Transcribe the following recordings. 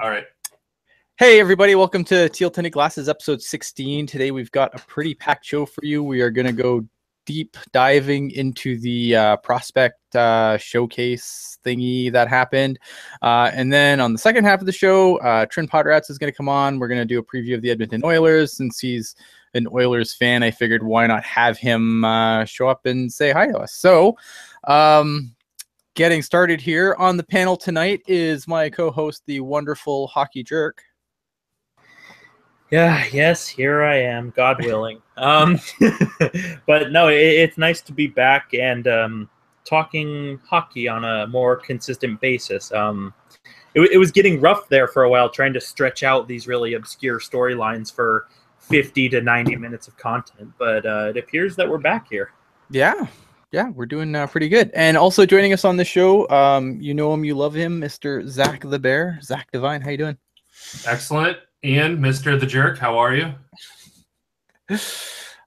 All right. Hey, everybody. Welcome to Teal Tinted Glasses, episode 16. Today, we've got a pretty packed show for you. We are going to go deep diving into the prospect showcase thingy that happened. And then on the second half of the show, Trin Potteratz is going to come on. We're going to do a preview of the Edmonton Oilers. Since he's an Oilers fan, I figured why not have him show up and say hi to us. So, getting started here on the panel tonight is my co-host, the wonderful Hockey Jerk. Yes, here I am, God willing. But no, it's nice to be back and talking hockey on a more consistent basis. It was getting rough there for a while, trying to stretch out these really obscure storylines for 50 to 90 minutes of content, but it appears that we're back here. Yeah, we're doing pretty good. And also joining us on the show, you know him, you love him, Mr. Zach the Bear. Zach Devine, how you doing? Excellent. Ian, Mr. the Jerk, how are you?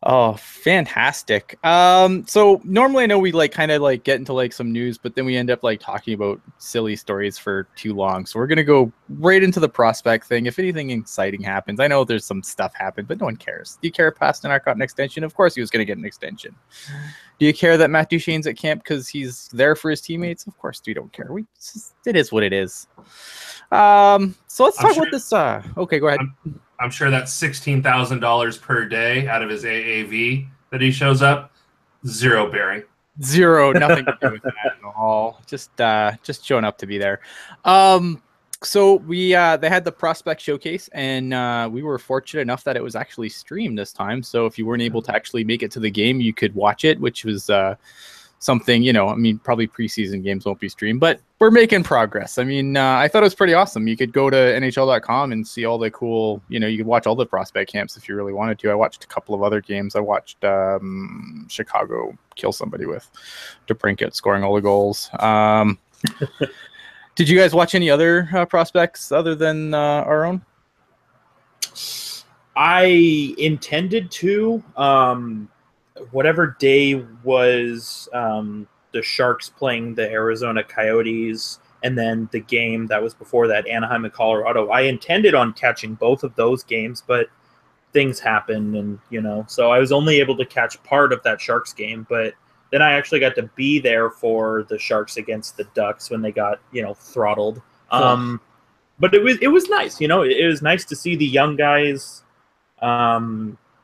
Oh, fantastic. So normally I know we kind of get into some news, but then we end up talking about silly stories for too long. So we're going to go right into the prospect thing. If anything exciting happens, I know there's some stuff happened, but no one cares. Do you care if Pasternak got an extension? Of course he was going to get an extension. Do you care that Matt Duchene's at camp because he's there for his teammates? Of course we don't care. It is what it is. So let's talk about this. Okay, go ahead. I'm sure that's $16,000 per day out of his AAV that he shows up. Zero bearing. Zero, nothing to do with that at all. Just showing up to be there. So they had the prospect showcase, and we were fortunate enough that it was actually streamed this time. So if you weren't able to actually make it to the game, you could watch it, which was something, probably preseason games won't be streamed, but we're making progress. I thought it was pretty awesome. You could go to NHL.com and see all the cool, you could watch all the prospect camps if you really wanted to. I watched a couple of other games. I watched Chicago kill somebody with DeBrincat scoring all the goals. Did you guys watch any other prospects other than our own? I intended to. Whatever day was the Sharks playing the Arizona Coyotes, and then the game that was before that, Anaheim and Colorado. I intended on catching both of those games, but things happened, and so I was only able to catch part of that Sharks game. But then I actually got to be there for the Sharks against the Ducks when they got throttled. Cool. But it was nice. It was nice to see the young guys.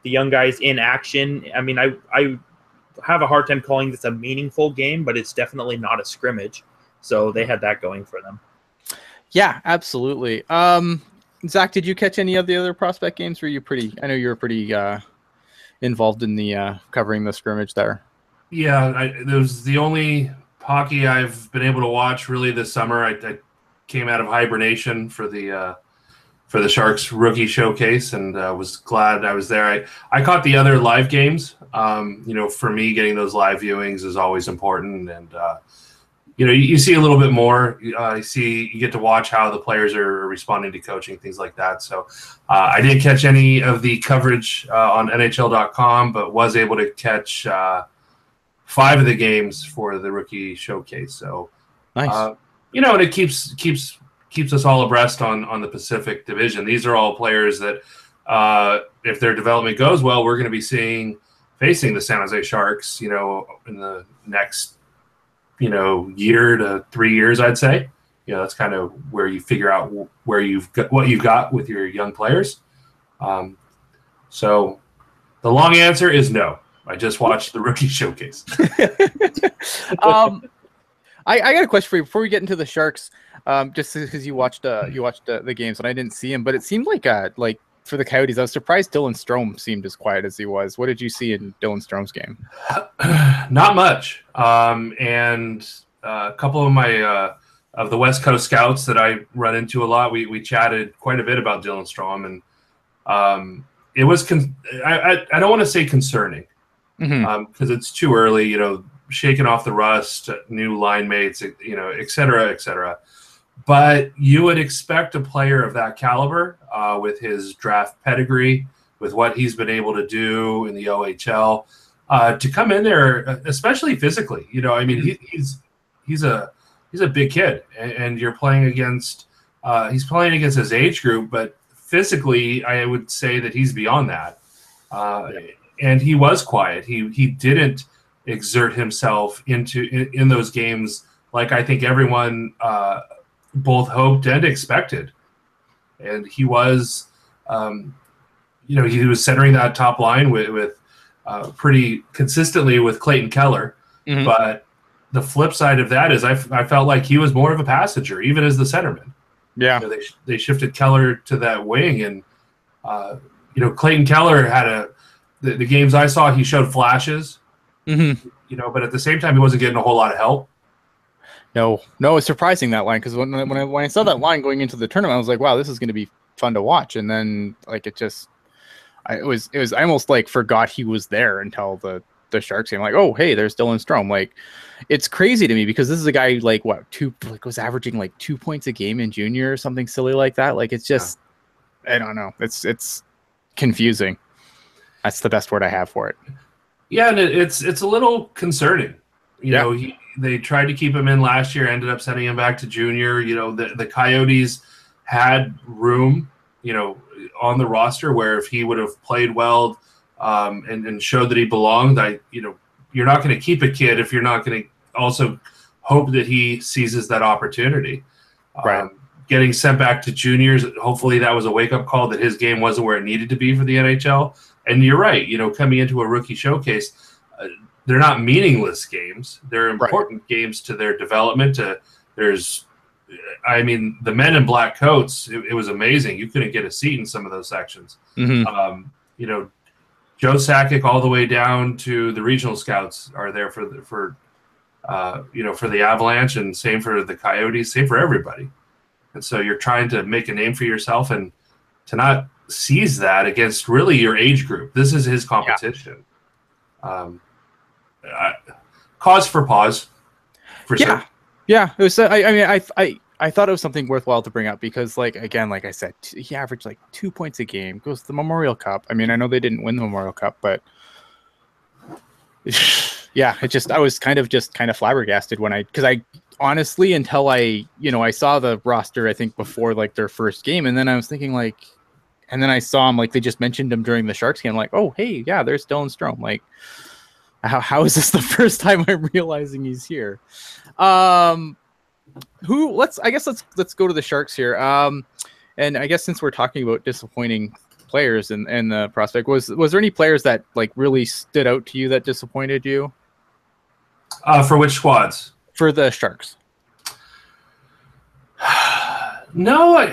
The young guys in action. I have a hard time calling this a meaningful game, but it's definitely not a scrimmage. So they had that going for them. Yeah, absolutely. Zach, did you catch any of the other prospect games? I know you were pretty involved in the covering the scrimmage there. Yeah, it was the only hockey I've been able to watch really this summer. I came out of hibernation for the Sharks rookie showcase, and was glad I was there. I caught the other live games. For me, getting those live viewings is always important, and you see a little bit more. You get to watch how the players are responding to coaching, things like that. So I didn't catch any of the coverage on NHL.com, but was able to catch 5 of the games for the rookie showcase. So nice. And it keeps us all abreast on the Pacific Division. These are all players that, if their development goes well, we're going to be facing the San Jose Sharks, in the next, year to 3 years, I'd say. That's kind of where you figure out what you've got with your young players. So the long answer is no. I just watched the rookie showcase. I got a question for you before we get into the Sharks. Just because you watched the games and I didn't see him, but it seemed like for the Coyotes, I was surprised Dylan Strome seemed as quiet as he was. What did you see in Dylan Strome's game? Not much. And a couple of my of the West Coast scouts that I run into a lot, we chatted quite a bit about Dylan Strome, and it was I don't want to say concerning because it's too early. Shaking off the rust, new line mates, et cetera, et cetera. But you would expect a player of that caliber, with his draft pedigree, with what he's been able to do in the OHL, to come in there, especially physically. He's a big kid, and you're playing against he's playing against his age group, but physically, I would say that he's beyond that. And he was quiet. He didn't exert himself in those games like I think everyone both hoped and expected. And he was, he was centering that top line with pretty consistently with Clayton Keller. Mhm. But the flip side of that is I felt like he was more of a passenger, even as the centerman. Yeah. They shifted Keller to that wing, and Clayton Keller had the games I saw, he showed flashes. Mm-hmm. But at the same time, he wasn't getting a whole lot of help. No, it's surprising that line, because when I saw that line going into the tournament, I was like, wow, this is going to be fun to watch. And then like I almost like forgot he was there until the Sharks game. Like, oh hey, there's Dylan Strome. Like, it's crazy to me because this is a guy was averaging like 2 points a game in junior or something silly like that. Like, it's just I don't know. It's confusing. That's the best word I have for it. Yeah, and it's a little concerning. They tried to keep him in last year, ended up sending him back to junior. The Coyotes had room, on the roster where if he would have played well and showed that he belonged, you're not going to keep a kid if you're not going to also hope that he seizes that opportunity. Right. Getting sent back to juniors, hopefully that was a wake-up call that his game wasn't where it needed to be for the NHL. And you're right, coming into a rookie showcase, they're not meaningless games. They're important games to their development. The men in black coats, it was amazing. You couldn't get a seat in some of those sections. Mm-hmm. Joe Sakic all the way down to the regional scouts are there for the Avalanche, and same for the Coyotes, same for everybody. And so you're trying to make a name for yourself, and to not seize that against really your age group. This is his competition. Cause for pause, for sure. Yeah. It was. I thought it was something worthwhile to bring up because, like I said, he averaged like 2 points a game. Goes to the Memorial Cup. I mean, I know they didn't win the Memorial Cup, but yeah, I was kind of flabbergasted because I honestly, until I saw the roster, I think before like their first game, and then I was thinking like, and then I saw him, like they just mentioned him during the Sharks game, like, oh hey, yeah, there's Dylan Strome. Like, how is this the first time I'm realizing he's here? Let's go to the Sharks here. And I guess since we're talking about disappointing players and the prospect, was there any players that like really stood out to you that disappointed you? For which squads? For the Sharks. No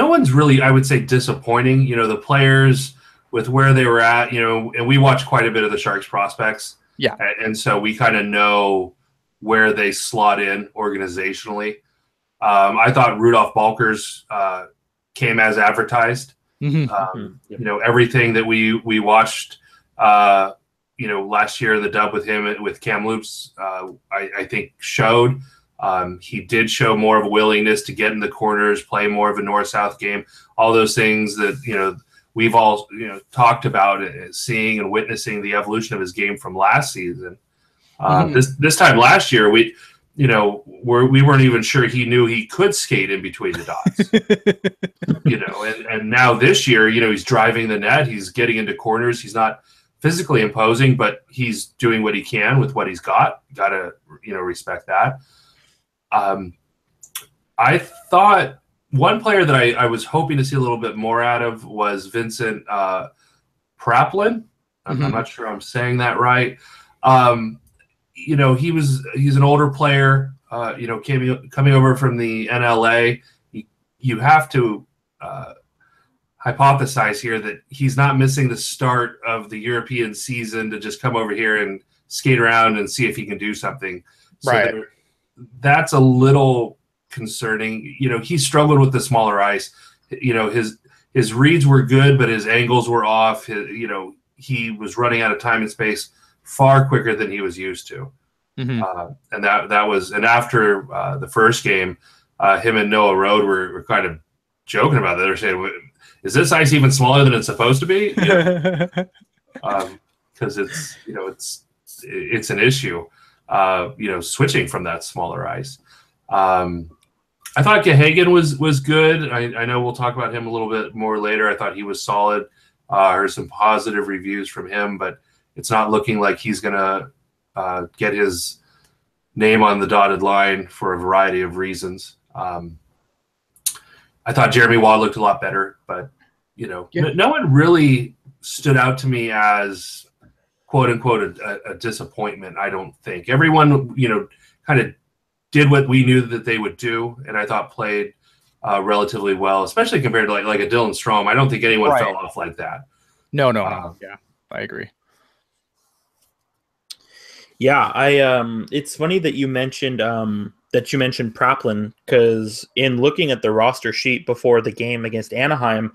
one's really, I would say, disappointing. The players with where they were at, and we watch quite a bit of the Sharks prospects. Yeah. And so we kind of know where they slot in organizationally. I thought Rudolph Balkers came as advertised. Mm-hmm. Everything that we watched, last year, the dub with him, with Kamloops, I think showed. He did show more of a willingness to get in the corners, play more of a north-south game, all those things that, we've all, talked about seeing and witnessing the evolution of his game from last season. This time last year, we weren't even sure he knew he could skate in between the dots. And now this year, he's driving the net, he's getting into corners, he's not physically imposing, but he's doing what he can with what he's got. Got to, respect that. I thought one player that I was hoping to see a little bit more out of was Vincent Praplin. I'm not sure I'm saying that right. He's an older player, coming over from the NLA. You have to hypothesize here that he's not missing the start of the European season to just come over here and skate around and see if he can do something. So right. That's a little concerning. He struggled with the smaller ice. His reads were good, but his angles were off. He was running out of time and space far quicker than he was used to. And after the first game, him and Noah Road were kind of joking about that. They're saying, "Is this ice even smaller than it's supposed to be?" Because it's an issue. Switching from that smaller ice. I thought Gahagan was good. I know we'll talk about him a little bit more later. I thought he was solid. Heard some positive reviews from him, but it's not looking like he's going to get his name on the dotted line for a variety of reasons. I thought Jeremy Waugh looked a lot better, but no one really stood out to me as quote unquote a disappointment. I don't think everyone kind of did what we knew that they would do, and I thought played relatively well, especially compared to like a Dylan Strome. I don't think anyone fell off like that. No. Yeah, I agree. Yeah, it's funny that you mentioned Praplin, because in looking at the roster sheet before the game against Anaheim,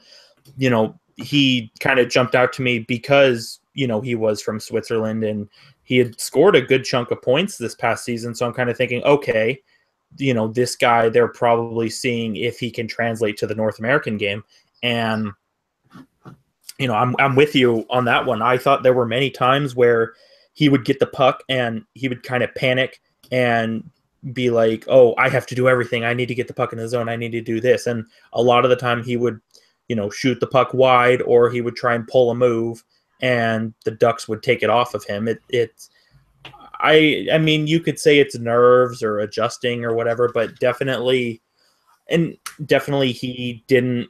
he kind of jumped out to me because he was from Switzerland and he had scored a good chunk of points this past season. So I'm kind of thinking, okay, this guy, they're probably seeing if he can translate to the North American game. And, I'm with you on that one. I thought there were many times where he would get the puck and he would kind of panic and be like, oh, I have to do everything. I need to get the puck in the zone. I need to do this. And a lot of the time he would, shoot the puck wide, or he would try and pull a move and the Ducks would take it off of him. I mean, you could say it's nerves or adjusting or whatever, but definitely he didn't,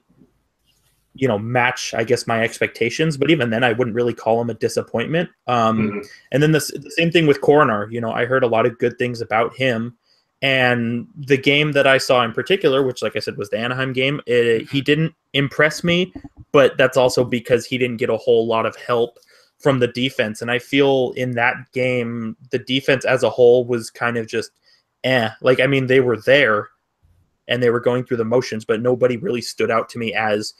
match, I guess, my expectations. But even then, I wouldn't really call him a disappointment. And then the same thing with Coronar. I heard a lot of good things about him. And the game that I saw in particular, which, like I said, was the Anaheim game, he didn't impress me, but that's also because he didn't get a whole lot of help from the defense. And I feel in that game, the defense as a whole was kind of just, Like, I mean, they were there and they were going through the motions, but nobody really stood out to me as,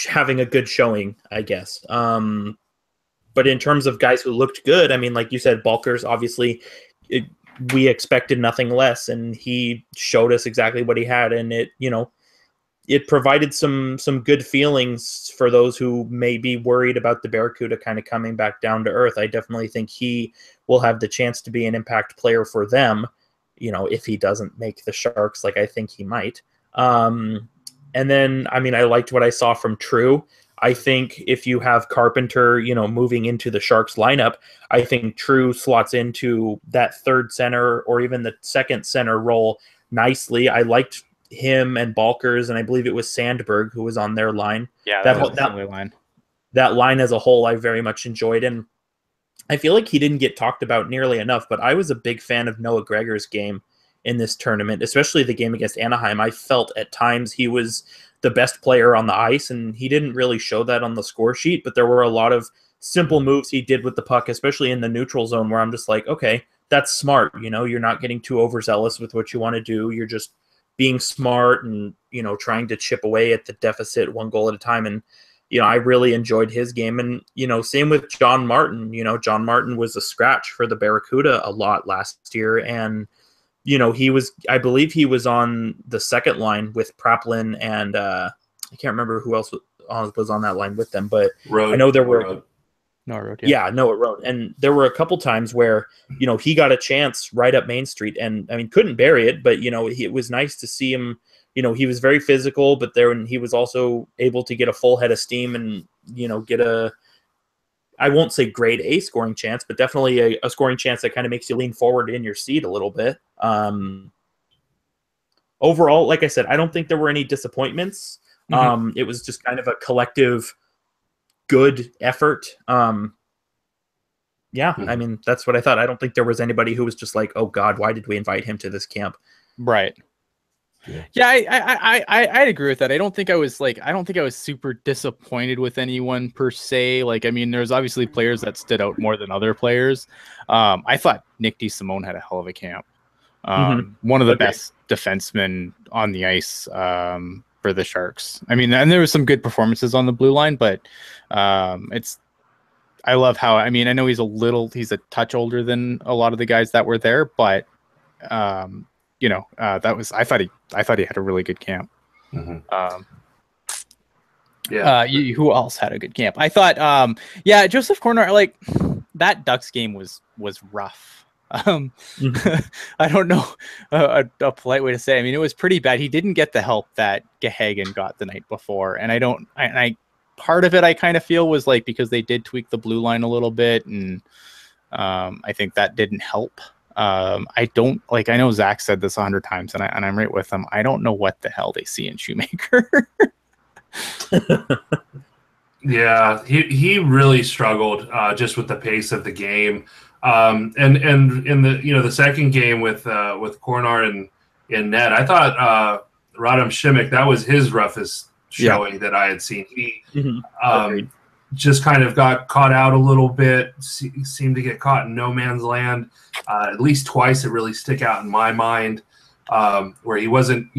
having a good showing, I guess. But in terms of guys who looked good, I mean, like you said, Balkers, obviously, we expected nothing less, and he showed us exactly what he had, and it provided some good feelings for those who may be worried about the Barracuda kind of coming back down to earth. I definitely think he will have the chance to be an impact player for them, if he doesn't make the Sharks, like I think he might. And then, I mean, I liked what I saw from True. I think if you have Carpenter, moving into the Sharks lineup, I think True slots into that third center or even the second center role nicely. I liked him and Balkers, and I believe it was Sandberg who was on their line. Yeah, that line. That line as a whole, I very much enjoyed, and I feel like he didn't get talked about nearly enough. But I was a big fan of Noah Gregor's game in this tournament, especially the game against Anaheim. I felt at times he was the best player on the ice, and he didn't really show that on the score sheet, but there were a lot of simple moves he did with the puck, especially in the neutral zone, where I'm just like, okay, that's smart. You're not getting too overzealous with what you want to do. You're just being smart and, trying to chip away at the deficit one goal at a time. And, I really enjoyed his game. And, same with John Martin. John Martin was a scratch for the Barracuda a lot last year. And, I believe he was on the second line with Praplin and I can't remember who else was on that line with them, but I know there were Noah Road. Noah Road. And there were a couple times where, he got a chance right up Main Street and, I mean, couldn't bury it, but, it was nice to see him. He was very physical, but then he was also able to get a full head of steam and, get I won't say grade A scoring chance, but definitely a scoring chance that kind of makes you lean forward in your seat a little bit. Overall, like I said, I don't think there were any disappointments. It was just kind of a collective good effort. I mean, that's what I thought. I don't think there was anybody who was just like, oh God, why did we invite him to this camp? Right. Yeah, I agree with that. I don't think I was super disappointed with anyone per se. Like, I mean, there's obviously players that stood out more than other players. I thought Nick DeSimone had a hell of a camp. One of the best defensemen on the ice for the Sharks. I mean, and there was some good performances on the blue line, but I love how, I mean, I know he's a touch older than a lot of the guys that were there, but I thought he had a really good camp. Who else had a good camp? I thought, Joseph Corner, like that Ducks game was rough. I don't know a polite way to say it. I mean, it was pretty bad. He didn't get the help that Gehagen got the night before. And I part of it I kind of feel was like because they did tweak the blue line a little bit. And I think that didn't help. I don't like, I know Zach said this 100 times and I'm right with him. I don't know what the hell they see in Shoemaker. Yeah, he really struggled just with the pace of the game. And in the second game with Kornar and in net, I thought Radim Šimić, that was his roughest showing that I had seen. He just kind of got caught out a little bit, seemed to get caught in no man's land. At least twice it really stick out in my mind, where he wasn't,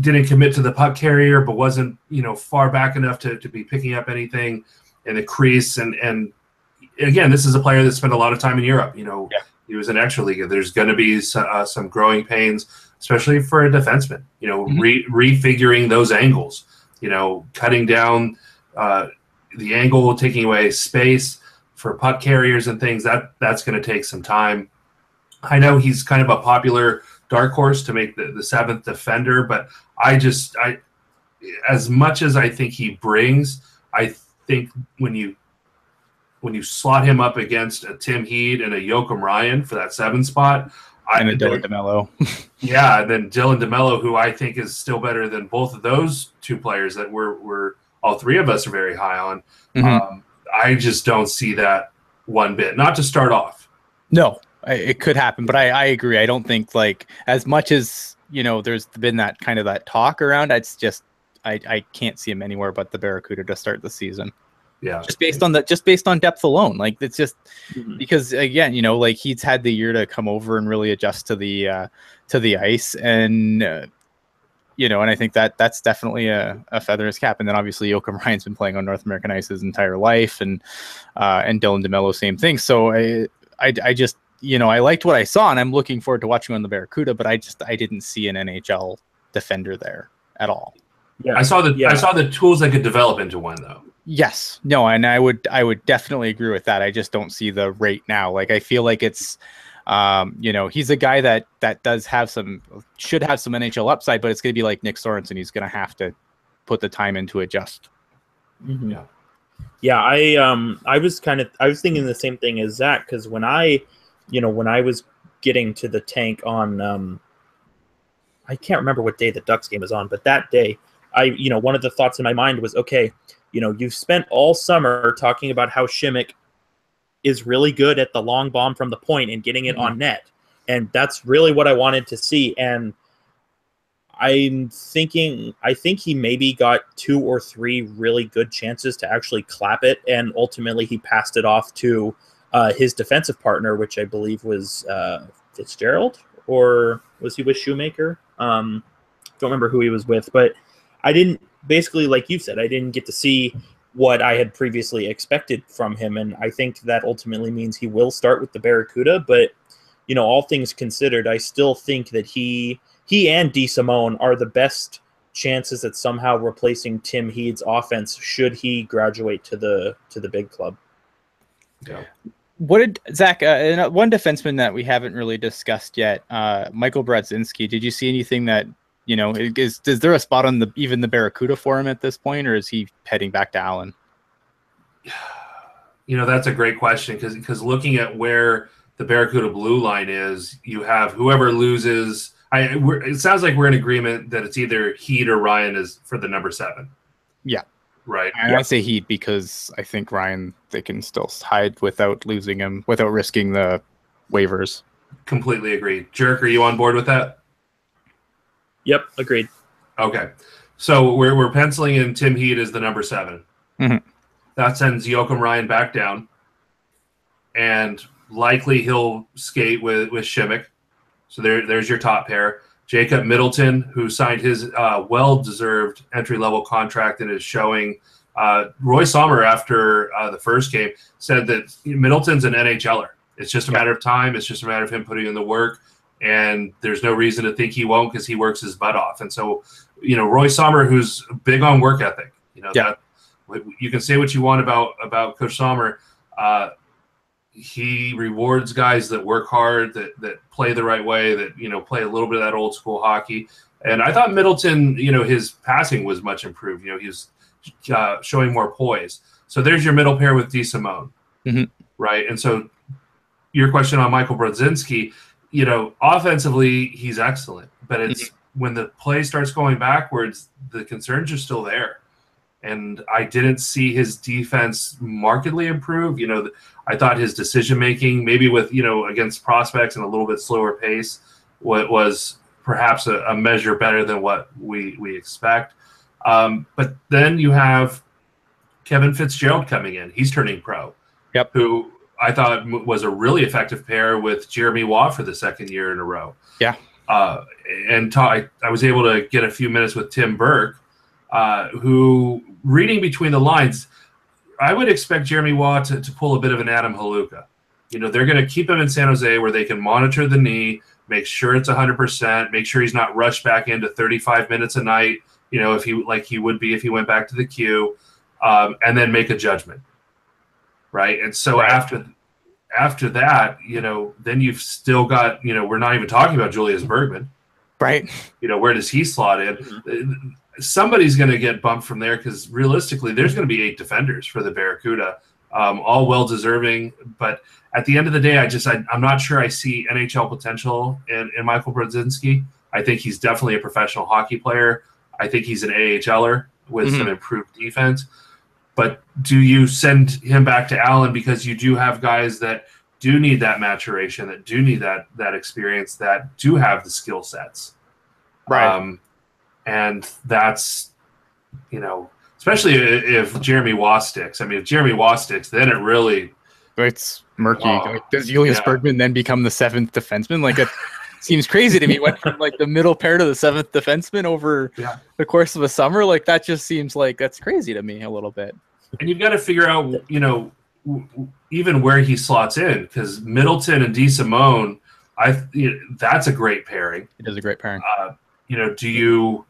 didn't commit to the puck carrier, but wasn't, far back enough to be picking up anything in the crease. And again, this is a player that spent a lot of time in Europe. He was an extra league. There's going to be some growing pains, especially for a defenseman, refiguring those angles, cutting down the angle, taking away space for puck carriers and things. That's going to take some time. I know he's kind of a popular dark horse to make the seventh defender, but I as much as I think he brings, I think when you slot him up against a Tim Heed and a Joachim Ryan for that 7 spot, and a Dylan DeMello. Yeah, and then Dylan DeMello, who I think is still better than both of those two players that we're all three of us are very high on. I just don't see that one bit. Not to start off. No, it could happen, but I agree. I don't think as much as there's been that kind of that talk around. It's just I can't see him anywhere but the Barracuda to start the season. Yeah, just based on depth alone. It's just because again, he's had the year to come over and really adjust to the ice, and and I think that's definitely a feather in his cap. And then obviously Joachim Ryan's been playing on North American ice his entire life, and Dylan DeMello, same thing. So I just I liked what I saw, and I'm looking forward to watching him on the Barracuda, but I didn't see an NHL defender there at all. Yeah, I saw the tools that could develop into one though. Yes. No, and I would definitely agree with that. I just don't see the rate now. I feel like it's he's a guy that should have some NHL upside, but it's going to be like Nick Sorensen. He's going to have to put the time in to adjust. Mm-hmm. Yeah. I was thinking the same thing as Zach, because when I was getting to the tank on, I can't remember what day the Ducks game was on, but that day, one of the thoughts in my mind was, okay, you've spent all summer talking about how Šimić is really good at the long bomb from the point and getting it on net. And that's really what I wanted to see. And I think he maybe got 2 or 3 really good chances to actually clap it. And ultimately he passed it off to his defensive partner, which I believe was Fitzgerald, or was he with Shoemaker? Don't remember who he was with, but I didn't, basically, like you said, I didn't get to see what I had previously expected from him, and I think that ultimately means he will start with the Barracuda. But all things considered, I still think that he and DeSimone are the best chances at somehow replacing Tim Heed's offense should he graduate to the big club. Yeah. What did Zach? One defenseman that we haven't really discussed yet, Michael Brodzinski. Did you see anything that? Is there a spot on even the Barracuda for him at this point, or is he heading back to Allen? That's a great question because looking at where the Barracuda blue line is, you have whoever loses. It sounds like we're in agreement that it's either Heed or Ryan is for the number 7. Yeah, right. I say Heed because I think Ryan they can still hide without losing him, without risking the waivers. Completely agree. Jerk, are you on board with that? Yep, agreed. Okay, so we're penciling in Tim Heed as the number 7. Mm-hmm. That sends Joachim Ryan back down, and likely he'll skate with Šimić. So there's your top pair. Jacob Middleton, who signed his well-deserved entry-level contract and is showing. Roy Sommer, after the first game, said that Middleton's an NHLer. It's just a matter of time. It's just a matter of him putting in the work. And there's no reason to think he won't because he works his butt off. And so, Roy Sommer, who's big on work ethic, that you can say what you want about Coach Sommer. he rewards guys that work hard, that play the right way, that, play a little bit of that old school hockey. And I thought Middleton, his passing was much improved. He was showing more poise. So there's your middle pair with DeSimone, right? And so your question on Michael Brodzinski, offensively, he's excellent. But it's when the play starts going backwards, the concerns are still there. And I didn't see his defense markedly improve. I thought his decision-making, maybe with, against prospects and a little bit slower pace, was perhaps a measure better than what we expect. But then you have Kevin Fitzgerald coming in. He's turning pro. Yep. Who I thought was a really effective pair with Jeremy Waugh for the second year in a row. Yeah. And I was able to get a few minutes with Tim Burke, who, reading between the lines, I would expect Jeremy Waugh to pull a bit of an Adam Haluka. They're going to keep him in San Jose where they can monitor the knee, make sure it's 100%, make sure he's not rushed back into 35 minutes a night, if he would be if he went back to the queue, and then make a judgment, right? And so after that, then you've still got, we're not even talking about Julius Bergman, right? Where does he slot in? Somebody's going to get bumped from there because realistically, there's going to be 8 defenders for the Barracuda, all well-deserving. But at the end of the day, I'm not sure I see NHL potential in Michael Brodzinski. I think he's definitely a professional hockey player. I think he's an AHLer with some improved defense. But do you send him back to Allen because you do have guys that do need that maturation, that do need that experience, that do have the skill sets? Right. And that's, especially if Jeremy Waugh sticks. I mean, if Jeremy Waugh sticks, then it's murky. Does Julius Bergman then become the 7th defenseman? It seems crazy to me. Went from the middle pair to the 7th defenseman over the course of a summer. That just seems like that's crazy to me a little bit. And you've got to figure out, even where he slots in, because Middleton and DeSimone, that's a great pairing. It is a great pairing. Do you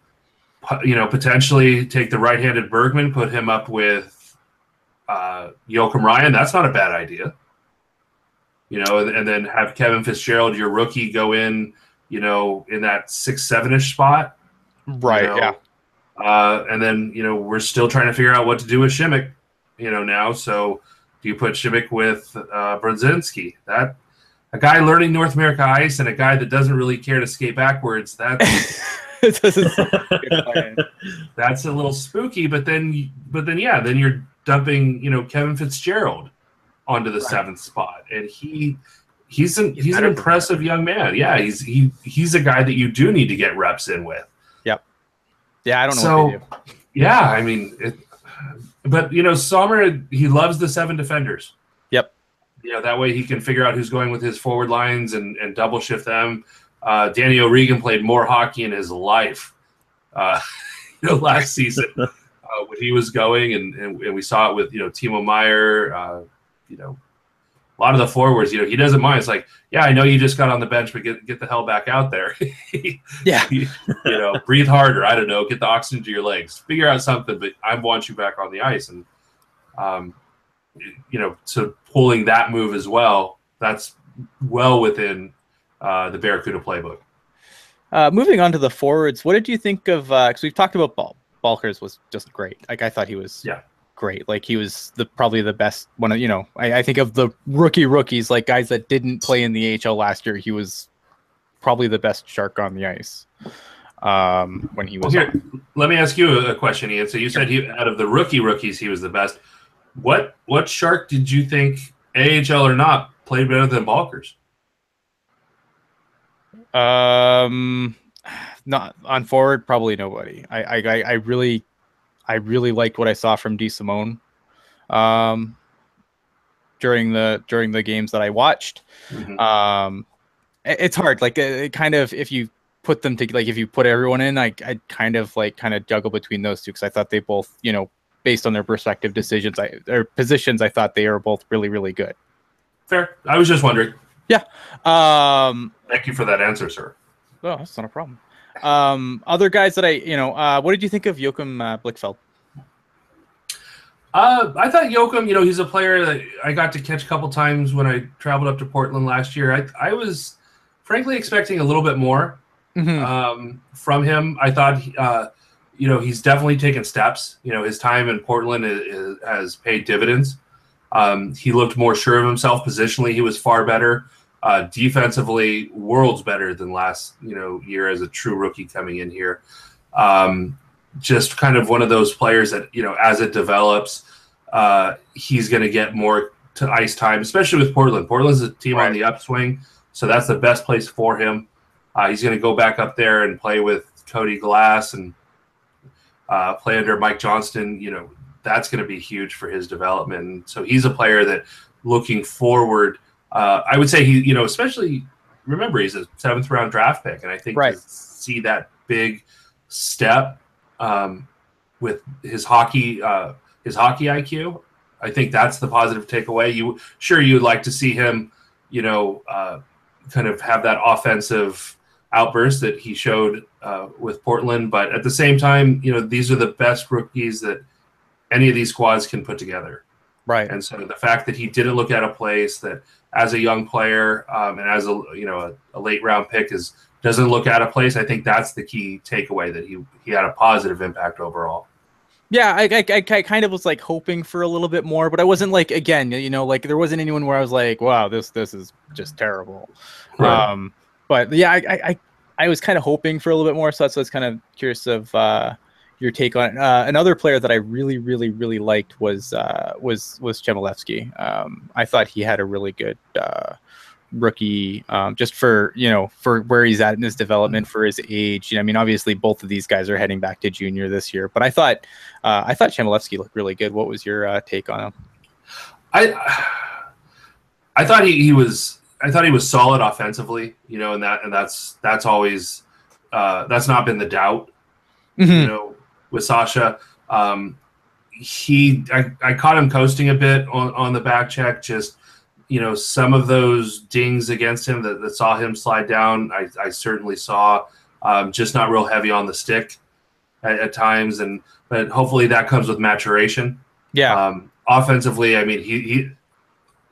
potentially take the right-handed Bergman, put him up with Joachim Ryan? That's not a bad idea. And then have Kevin Fitzgerald, your rookie, go in, in that 6-7-ish spot. Right, yeah. And then, we're still trying to figure out what to do with Šimik, now. So do you put Šimik with Brodzinski? That a guy learning North America ice and a guy that doesn't really care to skate backwards, that's that's a little spooky. But then you're dumping, Kevin Fitzgerald onto the 7th spot, and he's an impressive young man. Yeah, he's a guy that you do need to get reps in with. Yep. Yeah, I don't know what to do. Yeah, I mean, but Sommer, he loves the 7 defenders. Yep. That way he can figure out who's going with his forward lines and double shift them. Danny O'Regan played more hockey in his life, last season when he was going, and we saw it with Timo Meier. A lot of the forwards, he doesn't mind. It's like, yeah, I know you just got on the bench, but get the hell back out there. Yeah, breathe harder. I don't know, get the oxygen to your legs, figure out something. But I want you back on the ice, and so pulling that move as well. That's well within the Barracuda playbook. Moving on to the forwards, what did you think of? Because we've talked about Balkers was just great. I thought he was great. He was probably the best one. I think of the rookies, guys that didn't play in the AHL last year. He was probably the best Shark on the ice when he was. Here, let me ask you a question, Ian. So you said out of the rookies, he was the best. What Shark did you think, AHL or not, played better than Balkers? Not on forward, probably nobody. I really liked what I saw from DeSimone during the games that I watched. It's hard, it kind of, if you put them to if you put everyone in, I kind of juggle between those two, because I thought they both, based on their respective positions, I thought they were both really, really good. Fair. I was just wondering. Yeah. Thank you for that answer, sir. Oh, that's not a problem. Other guys that what did you think of Joachim Blichfeld? I thought Yoakum, he's a player that I got to catch a couple times when I traveled up to Portland last year. I was frankly expecting a little bit more from him. I thought, he's definitely taken steps. His time in Portland has paid dividends. He looked more sure of himself positionally. He was far better. Defensively, worlds better than last, year as a true rookie coming in here. Just kind of one of those players that, as it develops, he's going to get more to ice time, especially with Portland. Portland's a team on the upswing, so that's the best place for him. He's going to go back up there and play with Cody Glass and play under Mike Johnston. That's going to be huge for his development. And so he's a player that, looking forward, I would say he, especially remember he's a 7th round draft pick, and I think to see that big step with his hockey IQ, I think that's the positive takeaway. You'd like to see him, kind of have that offensive outburst that he showed with Portland, but at the same time, these are the best rookies that any of these squads can put together. Right. And so the fact that he didn't look at a place that, as a young player and as a late round pick, doesn't look at a place, I think that's the key takeaway, that he had a positive impact overall. Yeah, I kind of was like hoping for a little bit more, but I wasn't like, again, there wasn't anyone where I was like, wow, this is just terrible. Right. But yeah, I was kind of hoping for a little bit more, so that's why I was kind of curious of your take on it. Another player that I really, really, really liked was Chmelevski. I thought he had a really good rookie, just for where he's at in his development, for his age. Obviously both of these guys are heading back to junior this year, but I thought Chmelevski looked really good. What was your take on him? I thought he was solid offensively, and that's always that's not been the doubt, with Sasha. I caught him coasting a bit on the back check, just some of those dings against him that saw him slide down, I certainly saw, just not real heavy on the stick at times, but hopefully that comes with maturation. Yeah. Offensively, he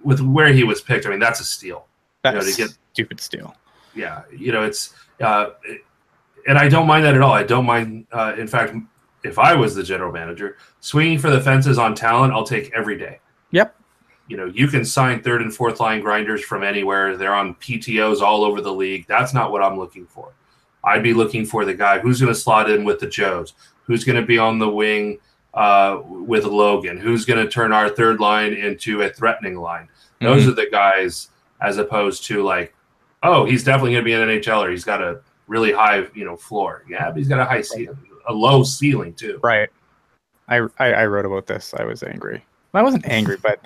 with where he was picked, that's a steal. That's to get stupid steal. Yeah, it's and I don't mind that at all. I don't mind. In fact, if I was the general manager, swinging for the fences on talent, I'll take every day. Yep. You can sign 3rd and 4th line grinders from anywhere. They're on PTOs all over the league. That's not what I'm looking for. I'd be looking for the guy who's going to slot in with the Joes, who's going to be on the wing with Logan, who's going to turn our 3rd line into a threatening line. Those are the guys, as opposed to like, oh, he's definitely going to be an NHLer. He's got a really high, floor. Yeah, but he's got a low ceiling too. Right. I wrote about this. I was angry. I wasn't angry, but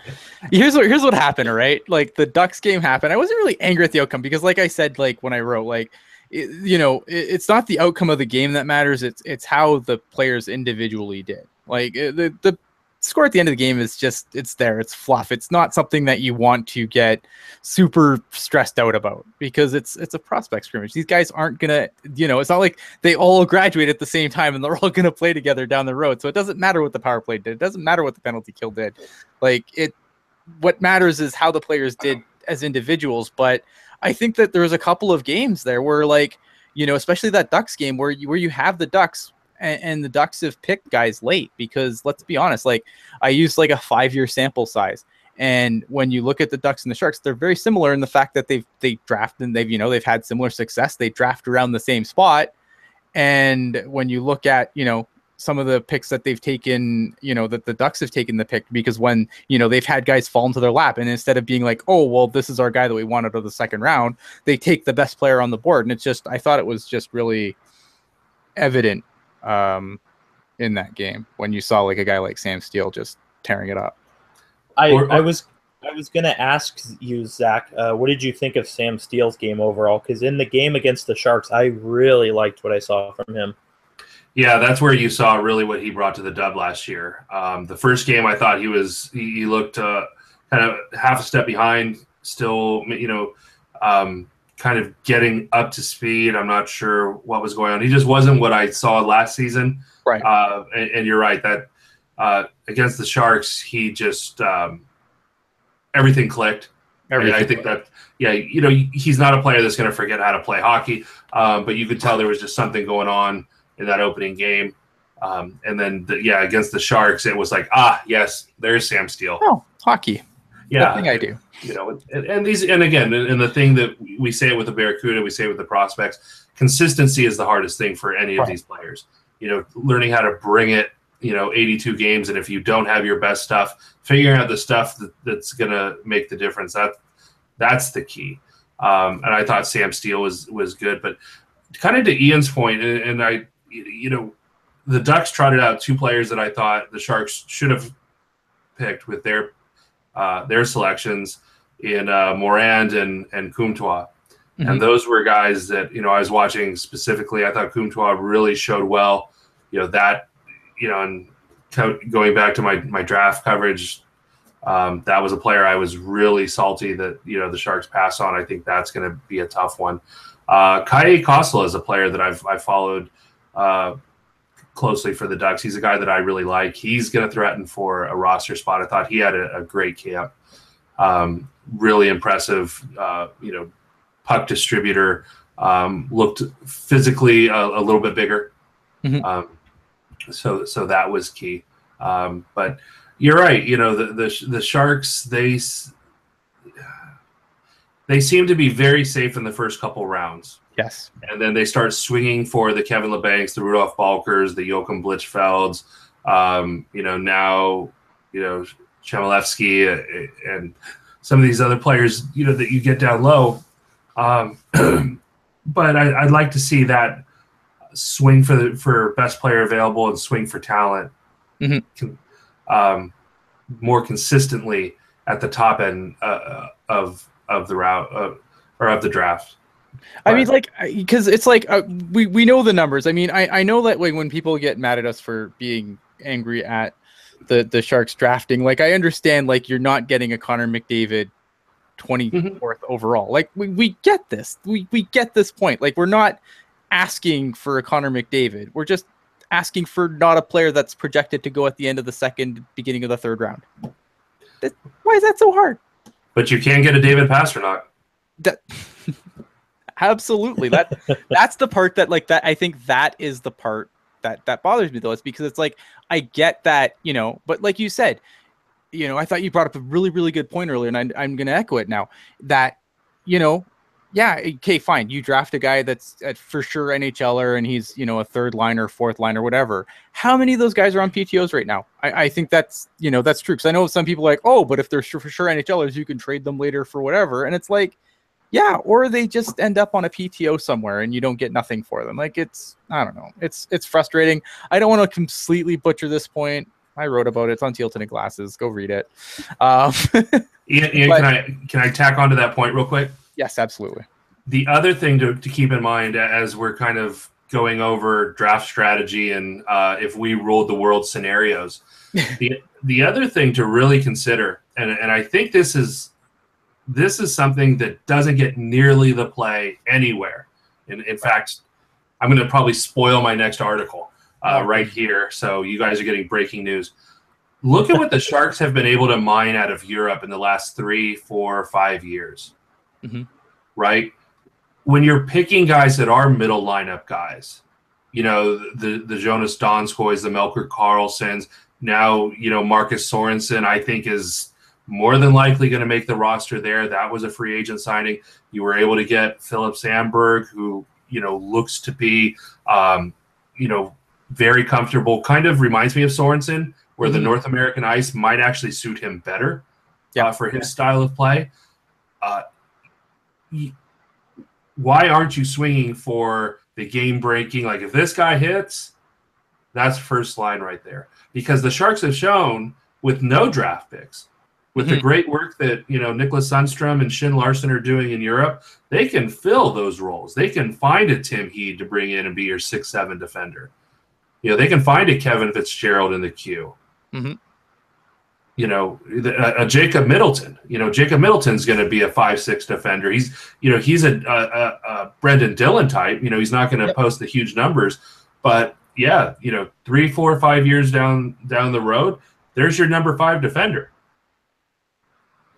here's what happened, right? Like, the Ducks game happened. I wasn't really angry at the outcome because, like I said, like when I wrote, like, it's not the outcome of the game that matters. It's how the players individually did. Like, the score at the end of the game is just, it's there. It's fluff. It's not something that you want to get super stressed out about, because it's a prospect scrimmage. These guys aren't gonna, it's not like they all graduate at the same time and they're all gonna play together down the road. So it doesn't matter what the power play did. It doesn't matter what the penalty kill did. What matters is how the players did as individuals. But I think that there was a couple of games there where, like, especially that Ducks game where you have the Ducks, and the Ducks have picked guys late, because let's be honest, like, I used like a 5-year sample size. And when you look at the Ducks and the Sharks, they're very similar in the fact that they draft, and they've had similar success. They draft around the same spot. And when you look at, some of the picks that they've taken, that the Ducks have taken the pick, because when, they've had guys fall into their lap, and instead of being like, oh, well, this is our guy that we wanted of the 2nd round, they take the best player on the board. And it's just, I thought it was just really evident in that game when you saw like a guy like Sam Steele just tearing it up. I was going to ask you, Zach, what did you think of Sam Steele's game overall? Because in the game against the Sharks, I really liked what I saw from him. Yeah, that's where you saw really what he brought to the dub last year. The first game, I thought he looked kind of half a step behind, still, kind of getting up to speed. I'm not sure what was going on. He just wasn't what I saw last season. Right. And you're right that against the Sharks, he just everything clicked. I think that, he's not a player that's going to forget how to play hockey, but you could tell there was just something going on in that opening game. And then, against the Sharks, it was like, yes, there's Sam Steele. Oh, hockey. Yeah, the thing I do. And again, and the thing that we say it with the Barracuda, we say it with the prospects, consistency is the hardest thing for any of these players. Learning how to bring it, 82 games, and if you don't have your best stuff, figuring out the stuff that's going to make the difference. That's the key. And I thought Sam Steele was good, but kind of to Ian's point, and I, the Ducks trotted out two players that I thought the Sharks should have picked with their selections in Morand and Comtois. Mm-hmm. And those were guys that, I was watching specifically. I thought Comtois really showed well, and going back to my draft coverage, that was a player I was really salty that, the Sharks pass on. I think that's going to be a tough one. Kaye Kosela is a player that I've followed closely for the Ducks. He's a guy that I really like. He's going to threaten for a roster spot. I thought he had a great camp. Really impressive, puck distributor, looked physically a little bit bigger. Mm-hmm. So that was key. But you're right. The Sharks, they seem to be very safe in the first couple rounds. Yes. And then they start swinging for the Kevin Labancs, the Rudolph Balkers, the Joachim Blichfelds, now, Chmelevski and some of these other players, that you get down low. But I'd like to see that swing for best player available and swing for talent more consistently at the top end of the route or of the draft. I mean, because it's we know the numbers. I mean, I know that when people get mad at us for being angry at the Sharks drafting, I understand, you're not getting a Connor McDavid 24th overall. We get this. We get this point. We're not asking for a Connor McDavid. We're just asking for not a player that's projected to go at the end of the second, beginning of the third round. Why is that so hard? But you can get a David Pastrnak. Absolutely. That's the part that I think that is the part that bothers me, though. It's because it's I get that, but like you said, I thought you brought up a really, really good point earlier, and I'm going to echo it now, that, yeah, okay, fine. You draft a guy that's for sure NHLer and he's, a third liner, fourth liner, whatever. How many of those guys are on PTOs right now? I think that's, that's true. Because I know some people but if they're for sure NHLers, you can trade them later for whatever. And it's yeah, or they just end up on a PTO somewhere and you don't get nothing for them. I don't know. It's frustrating. I don't want to completely butcher this point. I wrote about it. It's on Teal Tinted Glasses. Go read it. Ian, can I tack onto that point real quick? Yes, absolutely. The other thing to keep in mind as we're kind of going over draft strategy and if we ruled the world scenarios, the other thing to really consider, and I think this is something that doesn't get nearly the play anywhere. In fact, I'm going to probably spoil my next article right here. So you guys are getting breaking news. Look at what the Sharks have been able to mine out of Europe in the last 3, 4, 5 years. Mm-hmm. Right? When you're picking guys that are middle lineup guys, the Jonas Donskoys, the Melker Karlssons, now, Marcus Sorensen, I think is more than likely going to make the roster there. That was a free agent signing. You were able to get Philip Sandberg, who, looks to be, very comfortable. Kind of reminds me of Sorensen, where the North American ice might actually suit him better for his style of play. Why aren't you swinging for the game-breaking? If this guy hits, that's first line right there. Because the Sharks have shown with no draft picks, with the great work that, Nicholas Sundstrom and Shin Larson are doing in Europe, they can fill those roles. They can find a Tim Heed to bring in and be your 6'7" defender. They can find a Kevin Fitzgerald in the queue. Mm-hmm. A Jacob Middleton. Jacob Middleton's going to be a 5'6" defender. He's a Brendan Dillon type. He's not going to post the huge numbers, but yeah, 3, 4, 5 years down the road, there's your number 5 defender.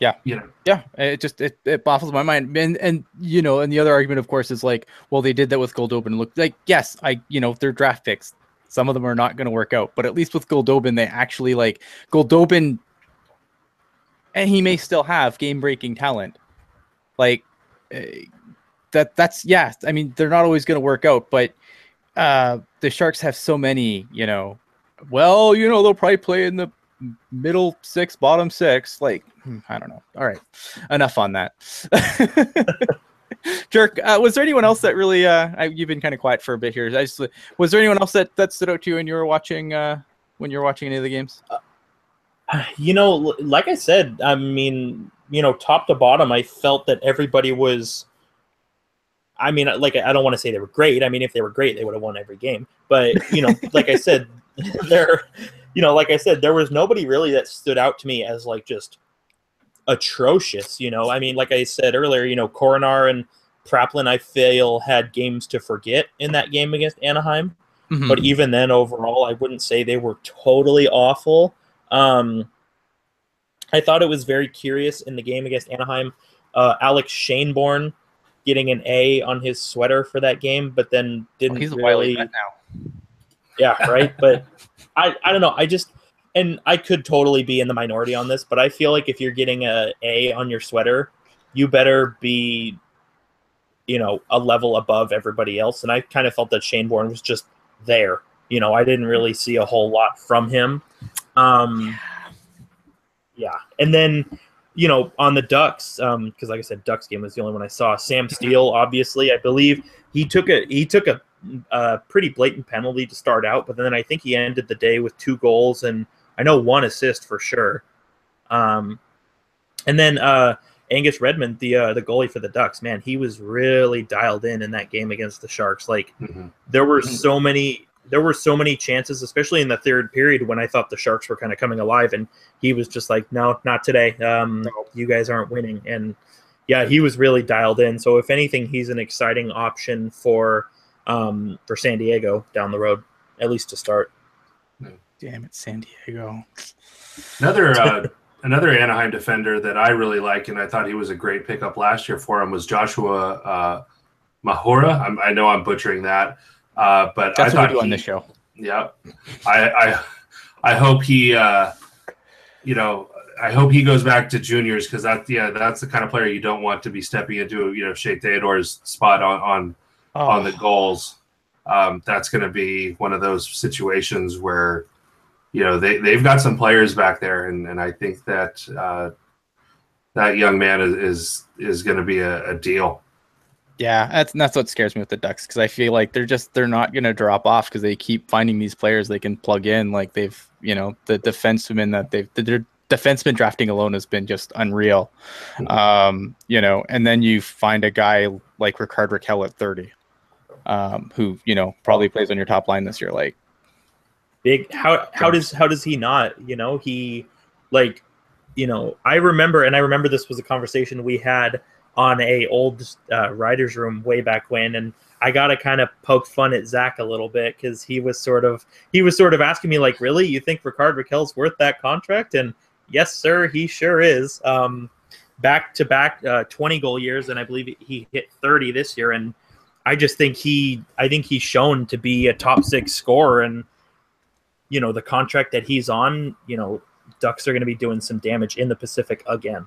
Yeah. Yeah. It baffles my mind. And the other argument, of course, is like, well, they did that with Goldobin. Look, like, yes, they're draft picks. Some of them are not going to work out, but at least with Goldobin, they actually like Goldobin, and he may still have game-breaking talent. Like that's yeah. I mean, they're not always going to work out, but the Sharks have so many. They'll probably play in the middle 6, bottom 6. Like, I don't know. All right, enough on that. Jerk, was there anyone else that really you've been kind of quiet for a bit here? Was there anyone else that stood out to you when you were watching any of the games? Like I said, I mean, top to bottom, I felt that everybody was, I mean, like, I don't want to say they were great. I mean, if they were great, they would have won every game. But, like I said, there was nobody really that stood out to me as like just atrocious. I mean, like I said earlier, Coronar and Praplin, I feel, had games to forget in that game against Anaheim. Mm-hmm. But even then, overall, I wouldn't say they were totally awful. I thought it was very curious in the game against Anaheim. Alex Schoenborn getting an A on his sweater for that game, but then didn't he's really. Now. Yeah, right. But I don't know. And I could totally be in the minority on this, but I feel like if you're getting an A on your sweater, you better be, a level above everybody else. And I kind of felt that Schoenborn was just there. I didn't really see a whole lot from him. Yeah. And then, on the Ducks, because like I said, Ducks game was the only one I saw. Sam Steele, obviously, I believe he took a pretty blatant penalty to start out, but then I think he ended the day with 2 goals and I know 1 assist for sure. And then Angus Redmond, the goalie for the Ducks, man, he was really dialed in that game against the Sharks. Like there were so many chances, especially in the third period, when I thought the Sharks were kind of coming alive, and he was just like, no, not today. You guys aren't winning. And yeah, he was really dialed in. So if anything, he's an exciting option for San Diego down the road, at least to start. Damn it, San Diego. Another Anaheim defender that I really like, and I thought he was a great pickup last year for him, was Joshua Mahora. I know I'm butchering that. But that's what we do on this show. Yeah, I hope he, I hope he goes back to juniors, because that's the kind of player you don't want to be stepping into, Shea Theodore's spot on the goals. That's going to be one of those situations where, they've got some players back there, and I think that that young man is going to be a deal. Yeah, that's what scares me with the Ducks, because I feel like they're not going to drop off because they keep finding these players they can plug in. Like they've, the defensemen their defenseman drafting alone has been just unreal. And then you find a guy like Ricard Raquel at 30, who probably plays on your top line this year. Like big. How does he not? I remember this was a conversation we had on a old writer's room way back when, and I got to kind of poke fun at Zach a little bit, because he was sort of asking me, like, really, you think Ricard Raquel's worth that contract? And yes, sir, he sure is. Back-to-back 20 goal years, and I believe he hit 30 this year, and I just think he's shown to be a top 6 scorer, and the contract that he's on, Ducks are going to be doing some damage in the Pacific again.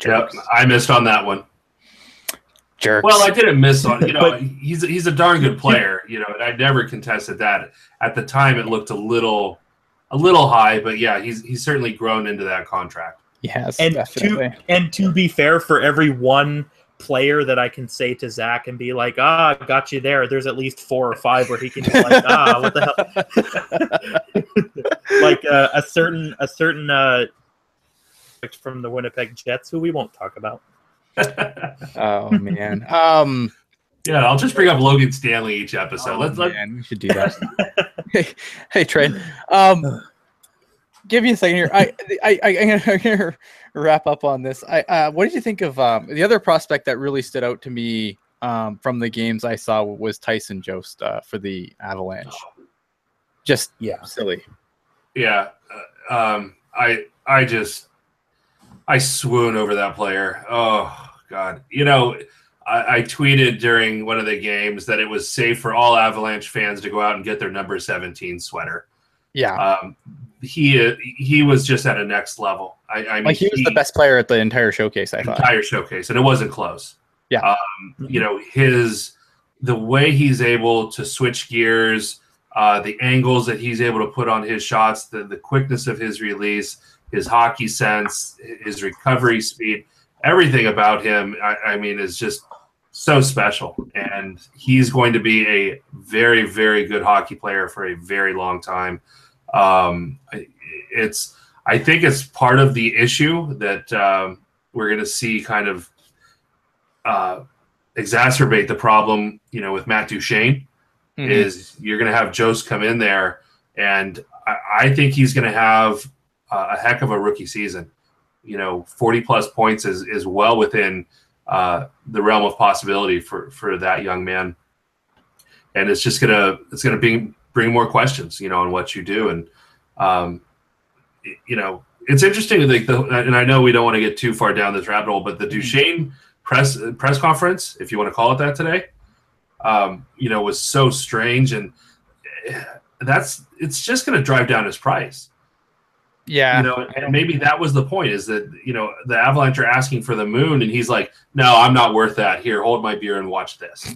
Yep, I missed on that one. Jerks. Well, I didn't miss on. He's a darn good player. And I never contested that. At the time, it looked a little high, but yeah, he's certainly grown into that contract. Yes, and definitely. To be fair, for every one player that I can say to Zach and be like, got you there, there's at least 4 or 5 where he can be like, what the hell? Like a certain from the Winnipeg Jets, who we won't talk about. Oh man. Yeah, I'll just bring up Logan Stanley each episode. We should do that. hey Trent. Give me a second here. I'm gonna wrap up on this. What did you think of the other prospect that really stood out to me from the games I saw was Tyson Jost for the Avalanche. Just silly. Yeah, I swoon over that player. Oh God, I tweeted during one of the games that it was safe for all Avalanche fans to go out and get their number 17 sweater. Yeah, he was just at a next level. I mean, he was the best player at the entire showcase. I thought entire showcase, and it wasn't close. Yeah, the way he's able to switch gears, the angles that he's able to put on his shots, the quickness of his release, his hockey sense, his recovery speed, everything about him, I mean, is just so special. And he's going to be a very, very good hockey player for a very long time. I think it's part of the issue that we're going to see kind of exacerbate the problem, with Matt Duchene. Is you're going to have Jost come in there, and I think he's going to have a heck of a rookie season. 40 plus points is well within the realm of possibility for that young man, and it's gonna bring more questions, on what you do, and it's interesting. And I know we don't want to get too far down this rabbit hole, but the Duchene press conference, if you want to call it that today, was so strange, and it's just going to drive down his price. Yeah, and maybe that was the point, is that the Avalanche are asking for the moon, and he's like, "No, I'm not worth that. Here, hold my beer and watch this."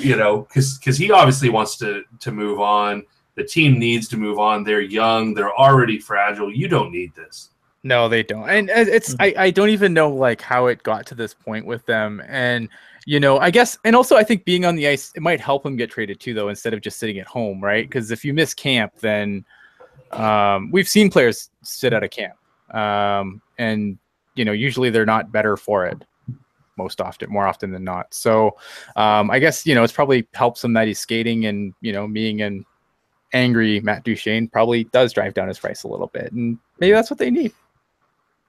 Because he obviously wants to move on. The team needs to move on. They're young. They're already fragile. You don't need this. No, they don't. And it's I don't even know how it got to this point with them. And I guess, and also I think being on the ice, it might help him get traded too, though, instead of just sitting at home, right? Because if you miss camp, then we've seen players sit out of camp, and usually they're not better for it. More often than not. So I guess it's probably helps him that he's skating, and being an angry Matt Duchene probably does drive down his price a little bit, and maybe that's what they need.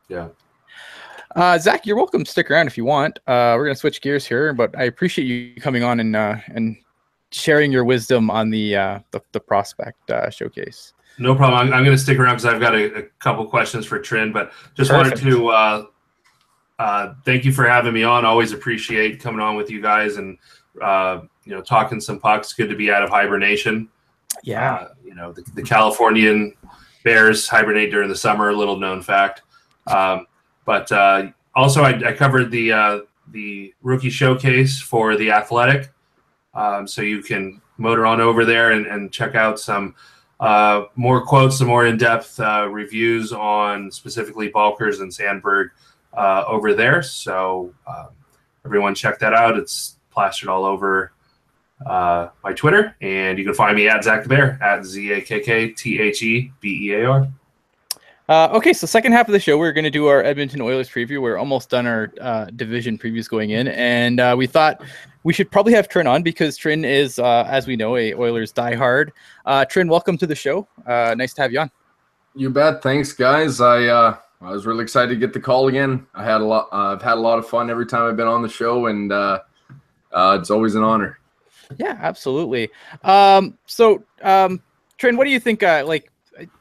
Yeah. Zach, you're welcome to stick around if you want. We're gonna switch gears here, but I appreciate you coming on and sharing your wisdom on the prospect showcase. No problem. I'm going to stick around because I've got a couple questions for Trin, but just Perfect. wanted to thank you for having me on. Always appreciate coming on with you guys and talking some pucks. Good to be out of hibernation. Yeah. The Californian Bears hibernate during the summer, a little known fact. But also I covered the rookie showcase for The Athletic. So you can motor on over there and check out some more quotes, some more in-depth reviews on specifically Balkers and Sandberg over there. So everyone check that out. It's plastered all over my Twitter, and you can find me at Zach the Bear, at ZAKKTHEBEAR. Okay, so second half of the show, we're going to do our Edmonton Oilers preview. We're almost done our division previews going in, and we thought we should probably have Trin on because Trin is, as we know, a Oilers diehard. Trin, welcome to the show. Nice to have you on. You bet. Thanks, guys. I was really excited to get the call again. I've had a lot of fun every time I've been on the show, and it's always an honor. Yeah, absolutely. So, Trin, what do you think?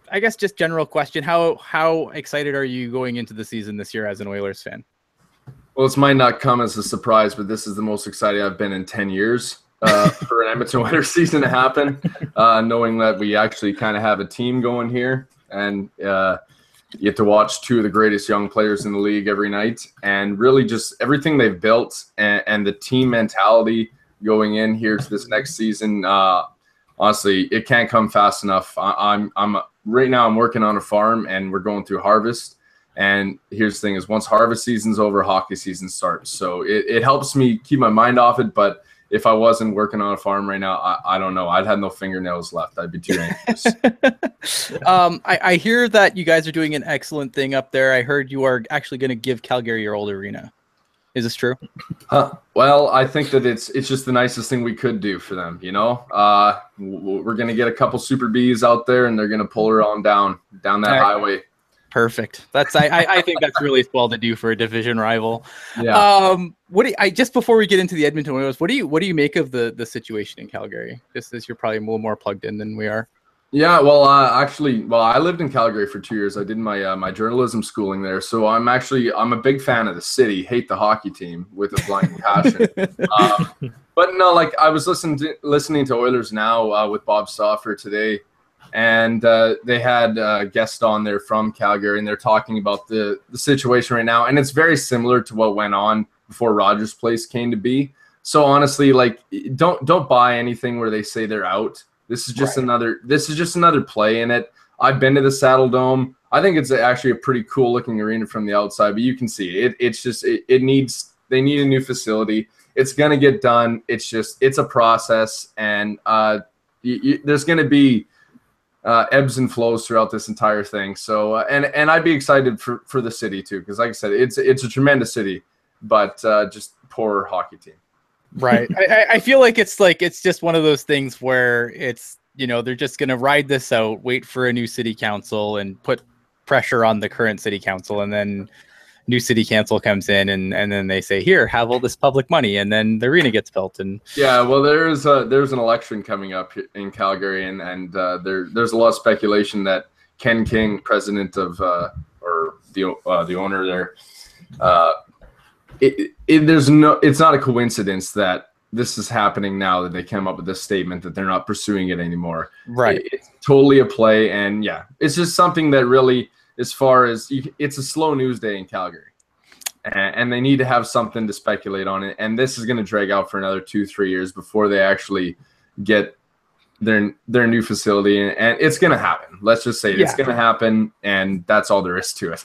I guess just general question. How excited are you going into the season this year as an Oilers fan? Well, this might not come as a surprise, but this is the most excited I've been in 10 years for an Edmonton Oilers season to happen, knowing that we actually kind of have a team going here, and you get to watch two of the greatest young players in the league every night, and really just everything they've built and the team mentality going in here to this next season. Honestly, it can't come fast enough. I'm right now I'm working on a farm, and we're going through harvest. And here's the thing is, once harvest season's over, hockey season starts. So it helps me keep my mind off it. But if I wasn't working on a farm right now, I don't know. I'd have no fingernails left. I'd be too anxious. I hear that you guys are doing an excellent thing up there. I heard you are actually going to give Calgary your old arena. Is this true? Well, I think that it's just the nicest thing we could do for them. We're going to get a couple Super Bs out there, and they're going to pull her on down that highway. Perfect. That's I think that's really well to do for a division rival. Yeah. Just before we get into the Edmonton Oilers, what do you make of the situation in Calgary? Just as you're probably a little more plugged in than we are. Yeah, well, I lived in Calgary for 2 years. I did my my journalism schooling there, so I'm a big fan of the city. Hate the hockey team with a blinding passion. But no, like I was listening to Oilers Now with Bob Stauffer today, and they had a guest on there from Calgary, and they're talking about the situation right now, and it's very similar to what went on before Rogers Place came to be. So honestly, like don't buy anything where they say they're out. This is just another play in it. I've been to the Saddle Dome. I think it's actually a pretty cool looking arena from the outside, but you can see it. They need a new facility. It's going to get done. It's a process, and there's going to be ebbs and flows throughout this entire thing. So, and I'd be excited for the city too, because like I said, it's a tremendous city, but just poor hockey team. Right. I feel like it's just one of those things where it's, they're just going to ride this out, wait for a new city council and put pressure on the current city council. And then new city council comes in and then they say, here, have all this public money. And then the arena gets built. And yeah, well, there's an election coming up in Calgary. And there's a lot of speculation that Ken King, president of or the owner there, it's not a coincidence that this is happening now, that they came up with this statement that they're not pursuing it anymore. Right. It's totally a play. And yeah, it's just something that really, as far as it's a slow news day in Calgary, and they need to have something to speculate on it. And this is going to drag out for another 2-3 years before they actually get their new facility. And it's going to happen. Let's just say it's going to happen. And that's all there is to it.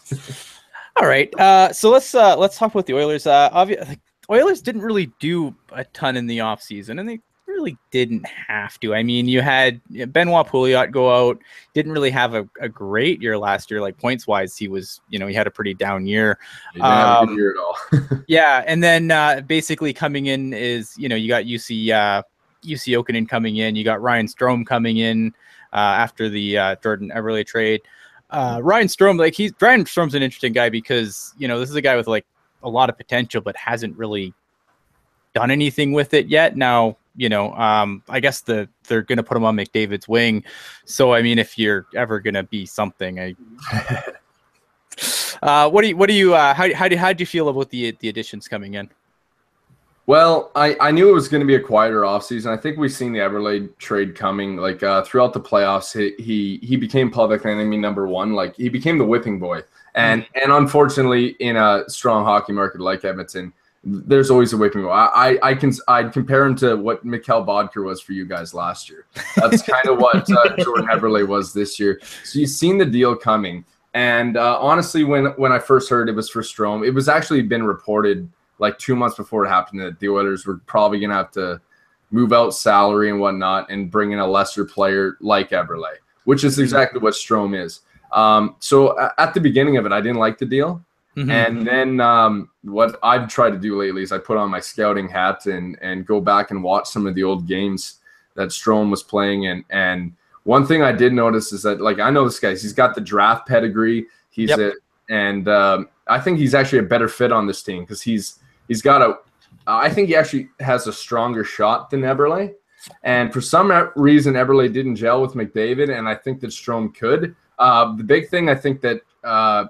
All right. So let's talk about the Oilers. Obviously, Oilers didn't really do a ton in the offseason, and they really didn't have to. I mean, you had Benoit Pouliot go out, didn't really have a great year last year, like points wise. He was, he had a pretty down year. He didn't have a good year at all. Yeah. And then basically coming in is, you got UC Jokinen coming in. You got Ryan Strome coming in after the Jordan Eberle trade. Ryan Strome's an interesting guy because, this is a guy with like a lot of potential, but hasn't really done anything with it yet. Now, I guess they're going to put him on McDavid's wing. So, I mean, if you're ever going to be something, how do you feel about the additions coming in? Well, I knew it was going to be a quieter offseason. I think we've seen the Eberle trade coming. Like throughout the playoffs, he became public enemy number one. Like he became the whipping boy. And unfortunately, in a strong hockey market like Edmonton, there's always a whipping boy. I'd compare him to what Mikkel Bodker was for you guys last year. That's kind of what Jordan Eberle was this year. So you've seen the deal coming. And honestly, when I first heard it was for Strome, it was actually been reported like 2 months before it happened that the Oilers were probably going to have to move out salary and whatnot and bring in a lesser player like Eberle, which is exactly what Strome is. So at the beginning of it, I didn't like the deal. Mm-hmm. And then what I've tried to do lately is I put on my scouting hat and go back and watch some of the old games that Strome was playing. And one thing I did notice is that, like, I know this guy, he's got the draft pedigree. I think he's actually a better fit on this team because I think he actually has a stronger shot than Eberle. And for some reason, Eberle didn't gel with McDavid, and I think that Strome could. The big thing I think that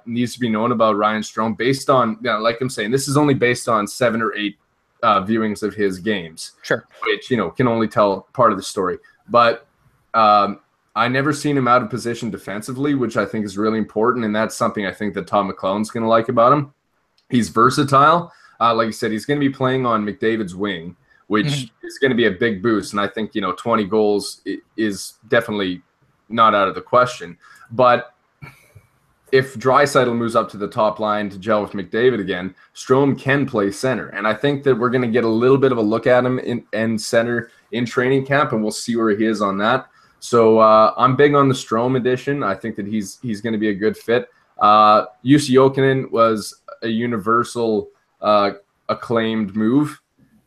needs to be known about Ryan Strome, based on, like I'm saying, this is only based on 7 or 8 viewings of his games. Sure. Which, can only tell part of the story. But I never seen him out of position defensively, which I think is really important, and that's something I think that Todd McLellan's going to like about him. He's versatile. Like I said, he's going to be playing on McDavid's wing, which is going to be a big boost. And I think, 20 goals is definitely not out of the question. But if Draisaitl moves up to the top line to gel with McDavid again, Strome can play center. And I think that we're going to get a little bit of a look at him in center in training camp, and we'll see where he is on that. So I'm big on the Strome addition. I think that he's going to be a good fit. UC Jokinen was a universal acclaimed move.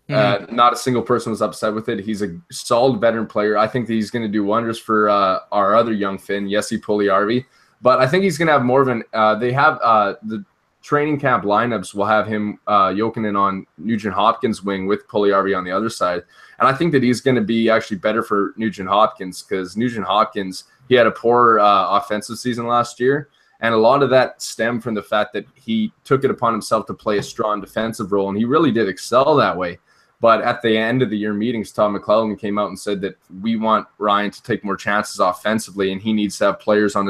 Not a single person was upset with it. He's a solid veteran player. I think that he's going to do wonders for our other young Finn, Jesse Puljujärvi. But I think he's going to have more of an they have the training camp lineups will have him Jokinen on Nugent Hopkins' wing with Puljujärvi on the other side. And I think that he's going to be actually better for Nugent Hopkins because Nugent Hopkins, he had a poor offensive season last year. And a lot of that stemmed from the fact that he took it upon himself to play a strong defensive role, and he really did excel that way. But at the end of the year meetings, Tom McClellan came out and said that we want Ryan to take more chances offensively, and he needs to have players on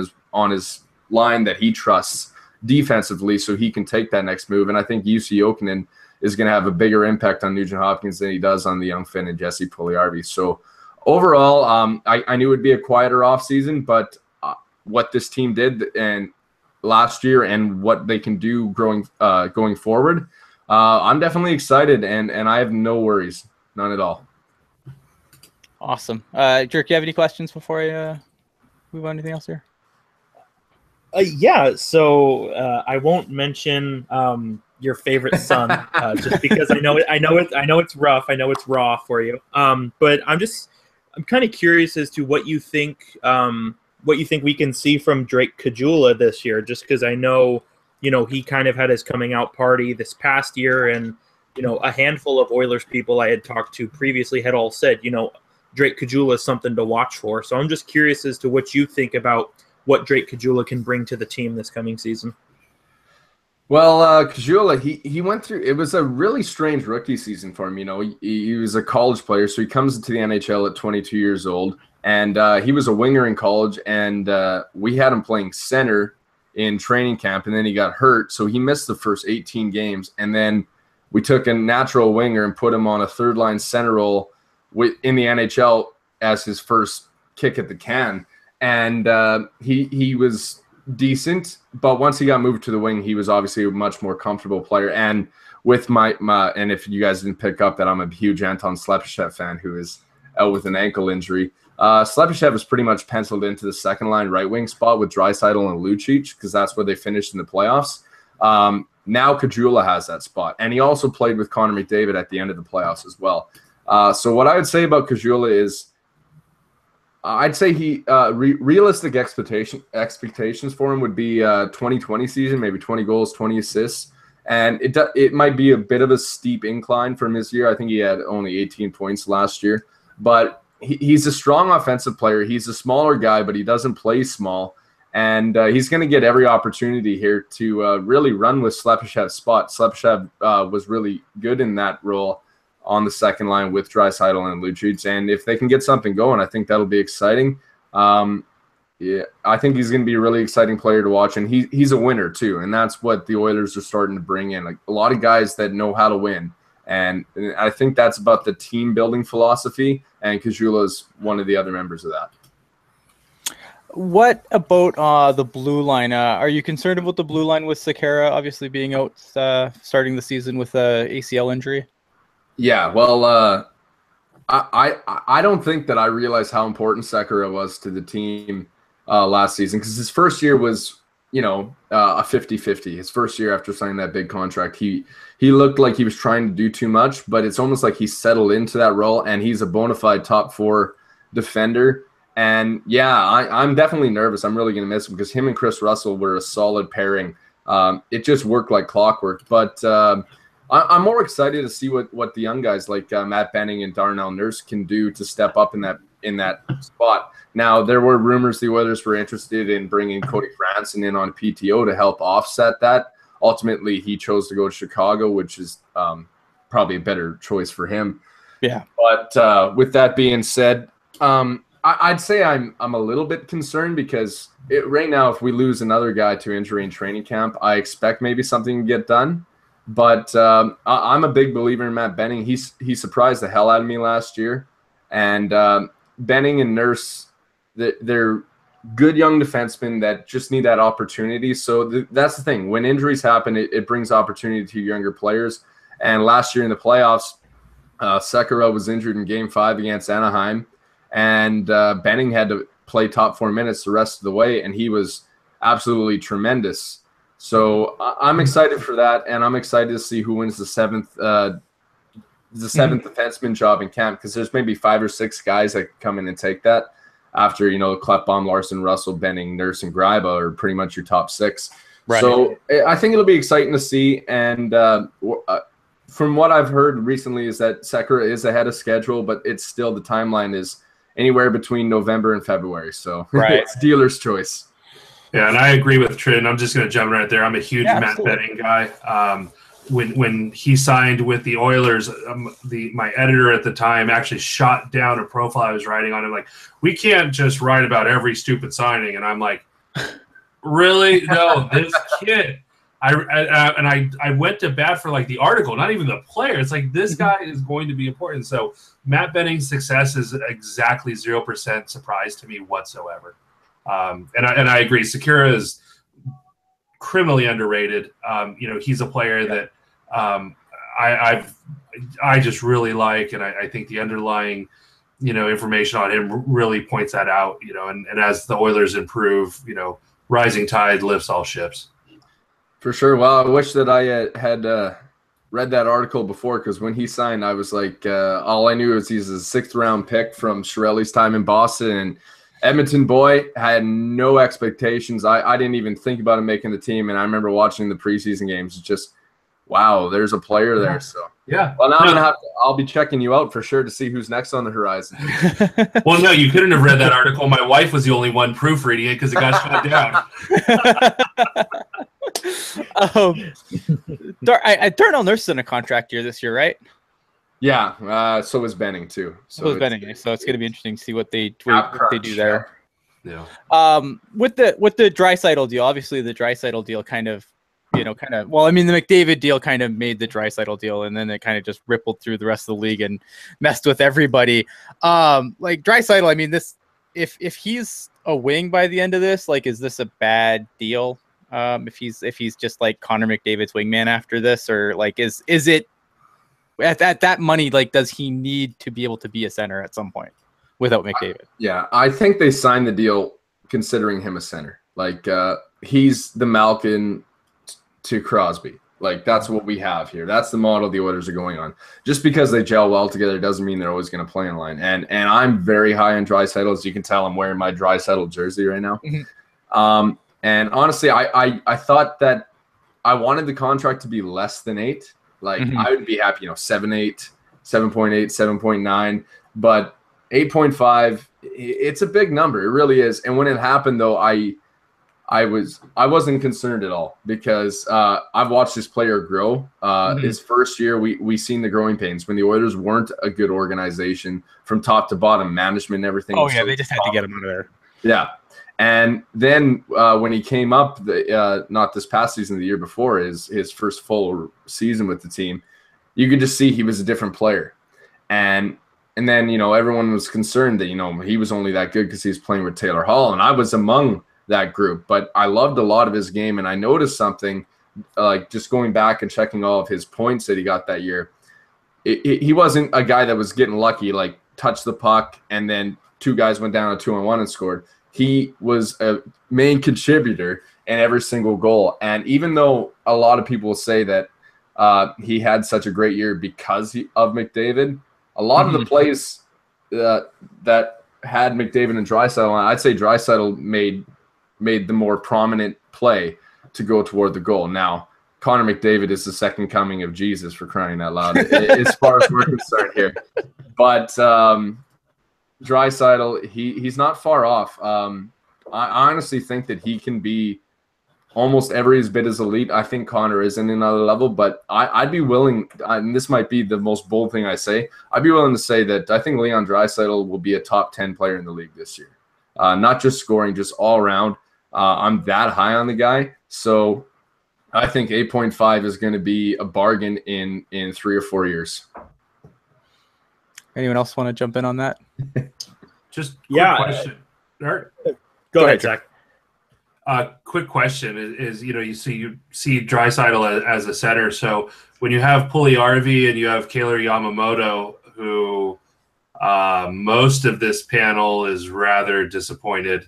his line that he trusts defensively so he can take that next move. And I think Jussi Jokinen is going to have a bigger impact on Nugent Hopkins than he does on the young Finn and Jesse Puljujärvi. So overall, I knew it would be a quieter offseason, but what this team did and last year and what they can do going forward, I'm definitely excited, and I have no worries, none at all. Awesome. Jerk, you have any questions before I move on to anything else here? Yeah, so I won't mention your favorite son just because I know it's rough. I know it's raw for you. But I'm kind of curious as to what you think we can see from Drake Caggiula this year, just because I know, he kind of had his coming out party this past year, and, a handful of Oilers people I had talked to previously had all said, Drake Caggiula is something to watch for. So I'm just curious as to what you think about what Drake Caggiula can bring to the team this coming season. Well, Caggiula, he went through, it was a really strange rookie season for him. He was a college player, so he comes into the NHL at 22 years old, and he was a winger in college, and we had him playing center in training camp, and then he got hurt, so he missed the first 18 games, and then we took a natural winger and put him on a third-line center role in the NHL as his first kick at the can, and he was decent, but once he got moved to the wing, he was obviously a much more comfortable player. And with and if you guys didn't pick up that I'm a huge Anton Slepyshev fan who is out with an ankle injury, Slepyshev is pretty much penciled into the second line right wing spot with Draisaitl and Lucic because that's where they finished in the playoffs. Now Caggiula has that spot, and he also played with Connor McDavid at the end of the playoffs as well. So what I would say about Caggiula is I'd say he realistic expectations for him would be 2020 season, maybe 20 goals, 20 assists. And it might be a bit of a steep incline from his year. I think he had only 18 points last year. But he's a strong offensive player. He's a smaller guy, but he doesn't play small. And he's going to get every opportunity here to really run with Slepyshev's spot. Slepyshev was really good in that role on the second line with Draisaitl and Lucic. And if they can get something going, I think that'll be exciting. Yeah, I think he's going to be a really exciting player to watch. And he's a winner too. And that's what the Oilers are starting to bring in. Like a lot of guys that know how to win. And I think that's about the team building philosophy. And Caggiula is one of the other members of that. What about the blue line? Are you concerned about the blue line with Sekera obviously being out starting the season with a ACL injury? Yeah, well, I don't think that I realized how important Sekera was to the team last season because his first year was, a 50-50. His first year after signing that big contract, he looked like he was trying to do too much, but it's almost like he settled into that role, and he's a bona fide top 4 defender. And, yeah, I'm definitely nervous. I'm really going to miss him because him and Chris Russell were a solid pairing. It just worked like clockwork, but I'm more excited to see what the young guys like Matt Benning and Darnell Nurse can do to step up in that spot. Now, there were rumors the Oilers were interested in bringing Cody Franson in on PTO to help offset that. Ultimately, he chose to go to Chicago, which is probably a better choice for him. Yeah. But with that being said, I'd say I'm a little bit concerned because right now, if we lose another guy to injury in training camp, I expect maybe something to get done. But I'm a big believer in Matt Benning. He surprised the hell out of me last year. And Benning and Nurse, they're good young defensemen that just need that opportunity. So that's the thing. When injuries happen, it brings opportunity to younger players. And last year in the playoffs, Sekera was injured in Game 5 against Anaheim. And Benning had to play top 4 minutes the rest of the way, and he was absolutely tremendous. So I'm excited for that, and I'm excited to see who wins the seventh defenseman job in camp because there's maybe 5 or 6 guys that come in and take that. after, Kleppbaum, Larson, Russell, Benning, Nurse, and Greiba are pretty much your top 6. Right. So I think it'll be exciting to see. And from what I've heard recently is that Sekera is ahead of schedule, but it's still, the timeline is anywhere between November and February. So it's dealer's choice. Yeah, and I agree with Trin. I'm just going to jump right there. I'm a huge Matt Benning guy. When he signed with the Oilers, my editor at the time actually shot down a profile I was writing on him. Like, we can't just write about every stupid signing. And I'm like, really? No, this kid. I went to bat for like the article, not even the player. It's like, this guy is going to be important. So Matt Benning's success is exactly 0% surprise to me whatsoever. And I agree. Sekera is criminally underrated. He's a player that I just really like, and I think the underlying information on him really points that out. And as the Oilers improve, rising tide lifts all ships. For sure. Well, I wish that I had read that article before, because when he signed, I was like, all I knew was he's a 6th-round pick from Chiarelli's time in Boston, and Edmonton boy, had no expectations. I didn't even think about him making the team, and I remember watching the preseason games. It's just, wow, there's a player there. So yeah. Well, now I'll be checking you out for sure to see who's next on the horizon. Well, no, you couldn't have read that article. My wife was the only one proofreading it because it got shut down. Darnell Nurse is in a contract year this year, right? Yeah, so was Benning too. So was Benning. So it's going to be interesting to see what they do there. Yeah. With the Draisaitl deal, obviously the Draisaitl deal kind of. Well, I mean, the McDavid deal kind of made the Draisaitl deal, and then it kind of just rippled through the rest of the league and messed with everybody. Like Draisaitl, I mean, this if he's a wing by the end of this, like, is this a bad deal? If he's just like Connor McDavid's wingman after this, or like is it at that money? Like, does he need to be able to be a center at some point without McDavid? Yeah, I think they signed the deal considering him a center. Like, he's the Malkin to Crosby. Like, that's what we have here. That's the model the Oilers are going on. Just because they gel well together doesn't mean they're always going to play in line. And I'm very high on Draisaitl. As you can tell, I'm wearing my Draisaitl jersey right now. Mm-hmm. And honestly, I thought that I wanted the contract to be less than 8. Like, I would be happy, 7.8, 7.8, 7.9. But 8.5, it's a big number. It really is. And when it happened, though, I wasn't concerned at all, because I've watched this player grow. His first year, we seen the growing pains when the Oilers weren't a good organization from top to bottom, management and everything. Oh yeah, they just had to get him out of there. Yeah, and then when he came up, not this past season, the year before, his first full season with the team, you could just see he was a different player, and then everyone was concerned that he was only that good because he was playing with Taylor Hall, and I was among that group. But I loved a lot of his game, and I noticed something, like just going back and checking all of his points that he got that year. He wasn't a guy that was getting lucky, like touched the puck and then 2 guys went down a 2-on-1 and scored. He was a main contributor in every single goal. And even though a lot of people say that he had such a great year because of McDavid, a lot of the plays that had McDavid and Draisaitl on, I'd say Draisaitl made the more prominent play to go toward the goal. Now, Connor McDavid is the second coming of Jesus, for crying out loud, as far as we're concerned here. But Draisaitl, he's not far off. I honestly think that he can be almost every bit as elite. I think Connor is in another level, but I'd be willing, and this might be the most bold thing I say, I'd be willing to say that I think Leon Draisaitl will be a top 10 player in the league this year. Not just scoring, just all around. I'm that high on the guy. So I think 8.5 is going to be a bargain in 3 or 4 years. Anyone else want to jump in on that? Just question. Go ahead, Zach. Quick question is you see Draisaitl as a center. So when you have Puljujarvi and you have Kailer Yamamoto, who most of this panel is rather disappointed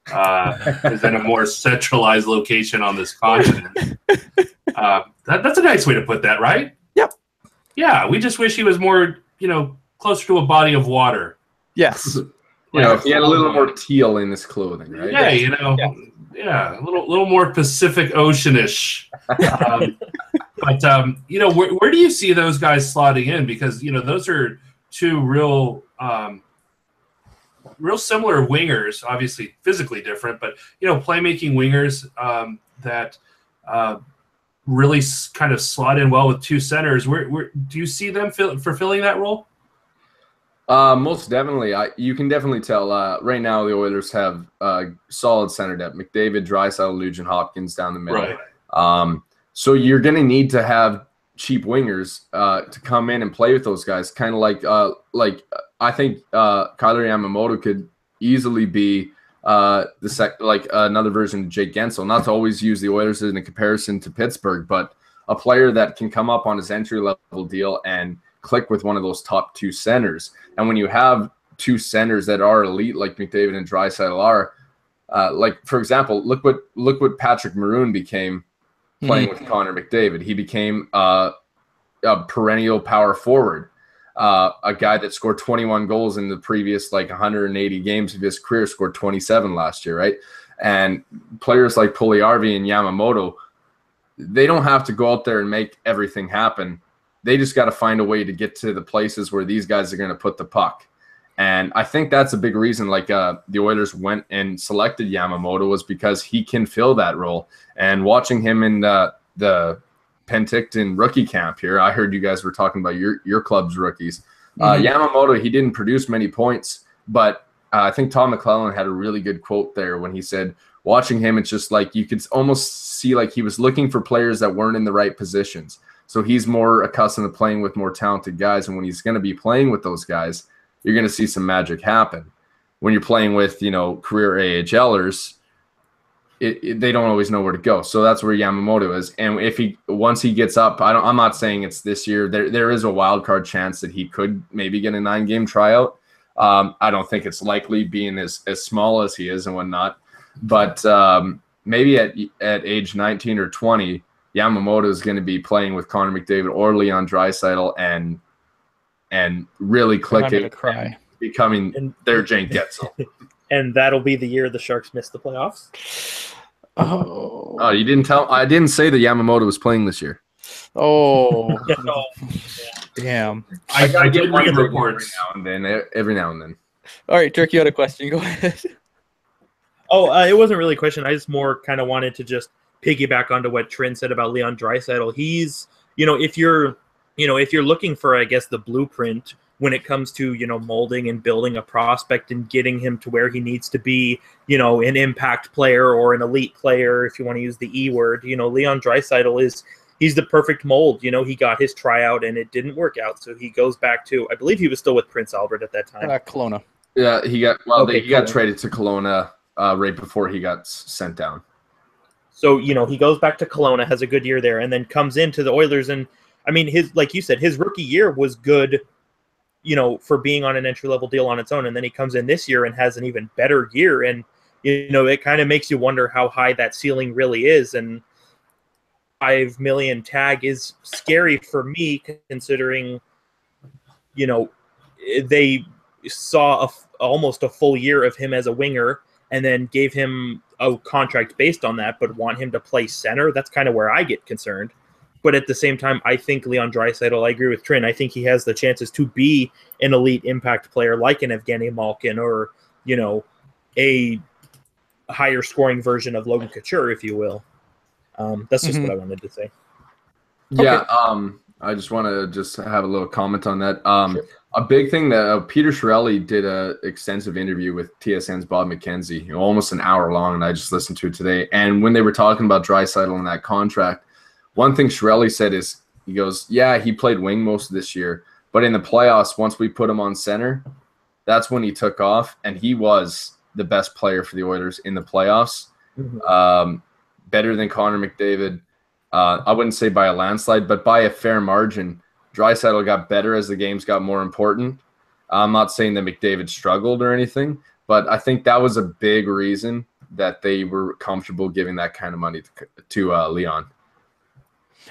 is in a more centralized location on this continent. That's a nice way to put that, right? Yep. Yeah, we just wish he was more, closer to a body of water. Yes. if he had a little more teal in his clothing, right? Yeah, a little more Pacific Oceanish. But where do you see those guys slotting in? Because those are two real similar wingers, obviously physically different, but playmaking wingers that really kind of slot in well with two centers. Where do you see them fulfilling that role? Most definitely. You can definitely tell. Right now, the Oilers have solid center depth: McDavid, Draisaitl, Nugent Hopkins down the middle. Right. So you're going to need to have cheap wingers to come in and play with those guys. Kind of like I think Kyler Yamamoto could easily be another version of Jake Gensel. Not to always use the Oilers in a comparison to Pittsburgh, but a player that can come up on his entry-level deal and click with one of those top two centers. And when you have two centers that are elite, like McDavid and Draisaitl are, for example, look what Patrick Maroon became playing with Connor McDavid. He became a perennial power forward, a guy that scored 21 goals in the previous 180 games of his career, scored 27 last year, right? And players like Puljujarvi and Yamamoto, they don't have to go out there and make everything happen. They just got to find a way to get to the places where these guys are going to put the puck. And I think that's a big reason the Oilers went and selected Yamamoto, was because he can fill that role. And watching him in the Penticton rookie camp here, I heard you guys were talking about your club's rookies. Yamamoto, he didn't produce many points, but I think Tom McClellan had a really good quote there when he said, watching him, it's just like you could almost see like he was looking for players that weren't in the right positions. So he's more accustomed to playing with more talented guys. And when he's going to be playing with those guys, you're going to see some magic happen. When you're playing with, career AHLers, they don't always know where to go. So that's where Yamamoto is. And once he gets up, I'm not saying it's this year. There is a wild card chance that he could maybe get a 9-game tryout. I don't think it's likely, being as small as he is and whatnot. But maybe at age 19 or 20, Yamamoto is going to be playing with Connor McDavid or Leon Draisaitl and really clicking, and becoming their Jake Gensel. And that'll be the year the Sharks miss the playoffs. Oh, you didn't tell? I didn't say that Yamamoto was playing this year. Oh, damn! I did read reports every now and then. All right, Dirk, you had a question. Go ahead. Oh, it wasn't really a question. I just more kind of wanted to just piggyback onto what Trin said about Leon Draisaitl. He's, if you're looking for, I guess, the blueprint when it comes to, molding and building a prospect and getting him to where he needs to be, an impact player or an elite player, if you want to use the E word, Leon Draisaitl he's the perfect mold. He got his tryout and it didn't work out. So he goes back to, I believe he was still with Prince Albert at that time. Kelowna. Yeah, he got traded to Kelowna right before he got sent down. So, he goes back to Kelowna, has a good year there, and then comes into the Oilers. And I mean, like you said, his rookie year was good, for being on an entry-level deal on its own. And then he comes in this year and has an even better year. And, it kind of makes you wonder how high that ceiling really is. And $5 million tag is scary for me, considering, they saw almost a full year of him as a winger and then gave him a contract based on that, but want him to play center. That's kind of where I get concerned. But at the same time, I think Leon Draisaitl, I agree with Trin, I think he has the chances to be an elite impact player like an Evgeny Malkin or, a higher scoring version of Logan Couture, if you will. That's just what I wanted to say. Yeah, okay. I just want to have a little comment on that. Sure. A big thing that Peter Chiarelli did an extensive interview with TSN's Bob McKenzie, almost an hour long, and I just listened to it today. And when they were talking about Draisaitl and that contract, one thing Chiarelli said is, he goes, yeah, he played wing most of this year, but in the playoffs, once we put him on center, that's when he took off, and he was the best player for the Oilers in the playoffs. Mm-hmm. Better than Connor McDavid. I wouldn't say by a landslide, but by a fair margin. Draisaitl got better as the games got more important. I'm not saying that McDavid struggled or anything, but I think that was a big reason that they were comfortable giving that kind of money to Leon.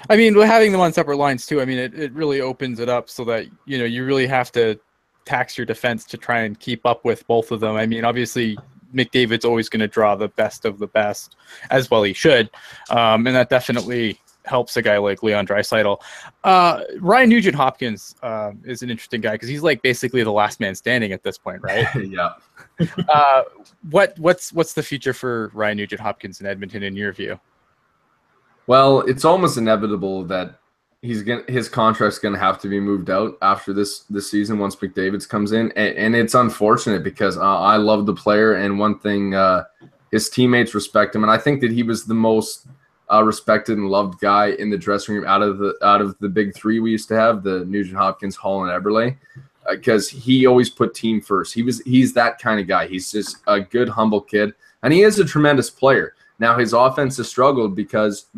I mean, having them on separate lines too, I mean, it really opens it up so that, you really have to tax your defense to try and keep up with both of them. I mean, obviously McDavid's always going to draw the best of the best, as well he should, and that definitely helps a guy like Leon Draisaitl. Ryan Nugent-Hopkins is an interesting guy because he's like basically the last man standing at this point, right? Yeah. What's the future for Ryan Nugent-Hopkins in Edmonton in your view? Well, it's almost inevitable that his contract's going to have to be moved out after this season once McDavid's comes in, and it's unfortunate because I love the player, and one thing his teammates respect him, and I think that he was the most respected and loved guy in the dressing room out of the big three we used to have, the Nugent Hopkins, Hall, and Eberle, because he always put team first. He's that kind of guy. He's just a good, humble kid, and he is a tremendous player. Now, his offense has struggled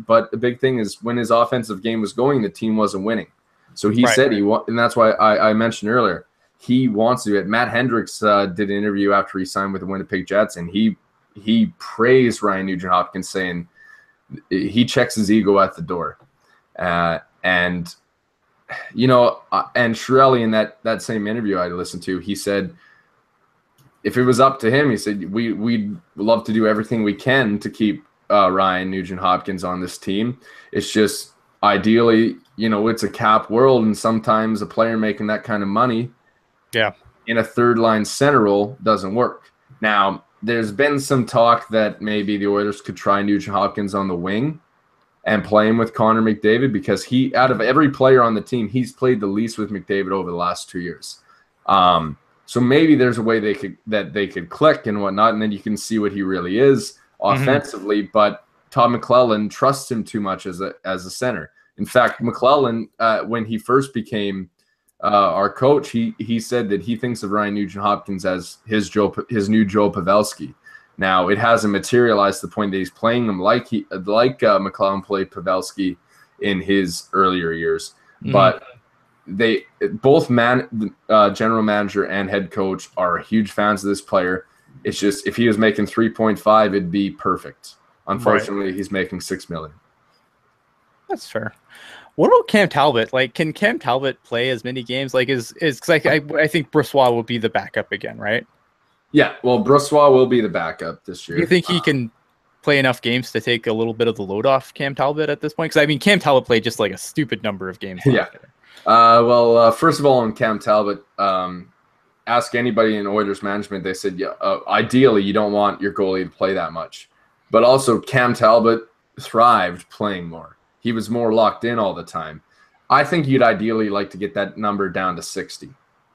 but the big thing is when his offensive game was going, the team wasn't winning. So he said and that's why I mentioned earlier, he wants to do it. Matt Hendricks did an interview after he signed with the Winnipeg Jets, and he praised Ryan Nugent-Hopkins, saying he checks his ego at the door. And Chiarelli in that same interview I listened to, he said, if it was up to him, he said, we'd love to do everything we can to keep Ryan Nugent-Hopkins on this team. It's just ideally, it's a cap world, and sometimes a player making that kind of money in a third-line center role doesn't work. Now, there's been some talk that maybe the Oilers could try Nugent-Hopkins on the wing and play him with Connor McDavid because out of every player on the team, he's played the least with McDavid over the last 2 years. So maybe there's a way they could click and whatnot, and then you can see what he really is offensively. Mm-hmm. But Todd McClellan trusts him too much as a center. In fact, McClellan, when he first became our coach, he said that he thinks of Ryan Nugent-Hopkins as his new Joe Pavelski. Now, it hasn't materialized to the point that he's playing him like McClellan played Pavelski in his earlier years, but. Both general manager and head coach are huge fans of this player. It's just if he was making 3.5, it'd be perfect. Unfortunately, He's making $6 million. That's fair. What about Cam Talbot? Like, can Cam Talbot play as many games? Like, because I think Brossoit will be the backup again, right? Yeah, well, Brossoit will be the backup this year. Do you think he can play enough games to take a little bit of the load off Cam Talbot at this point? Because I mean, Cam Talbot played just like a stupid number of games. Yeah. First of all, on Cam Talbot, ask anybody in Oilers management. They said, ideally, you don't want your goalie to play that much. But also, Cam Talbot thrived playing more. He was more locked in all the time. I think you'd ideally like to get that number down to 60.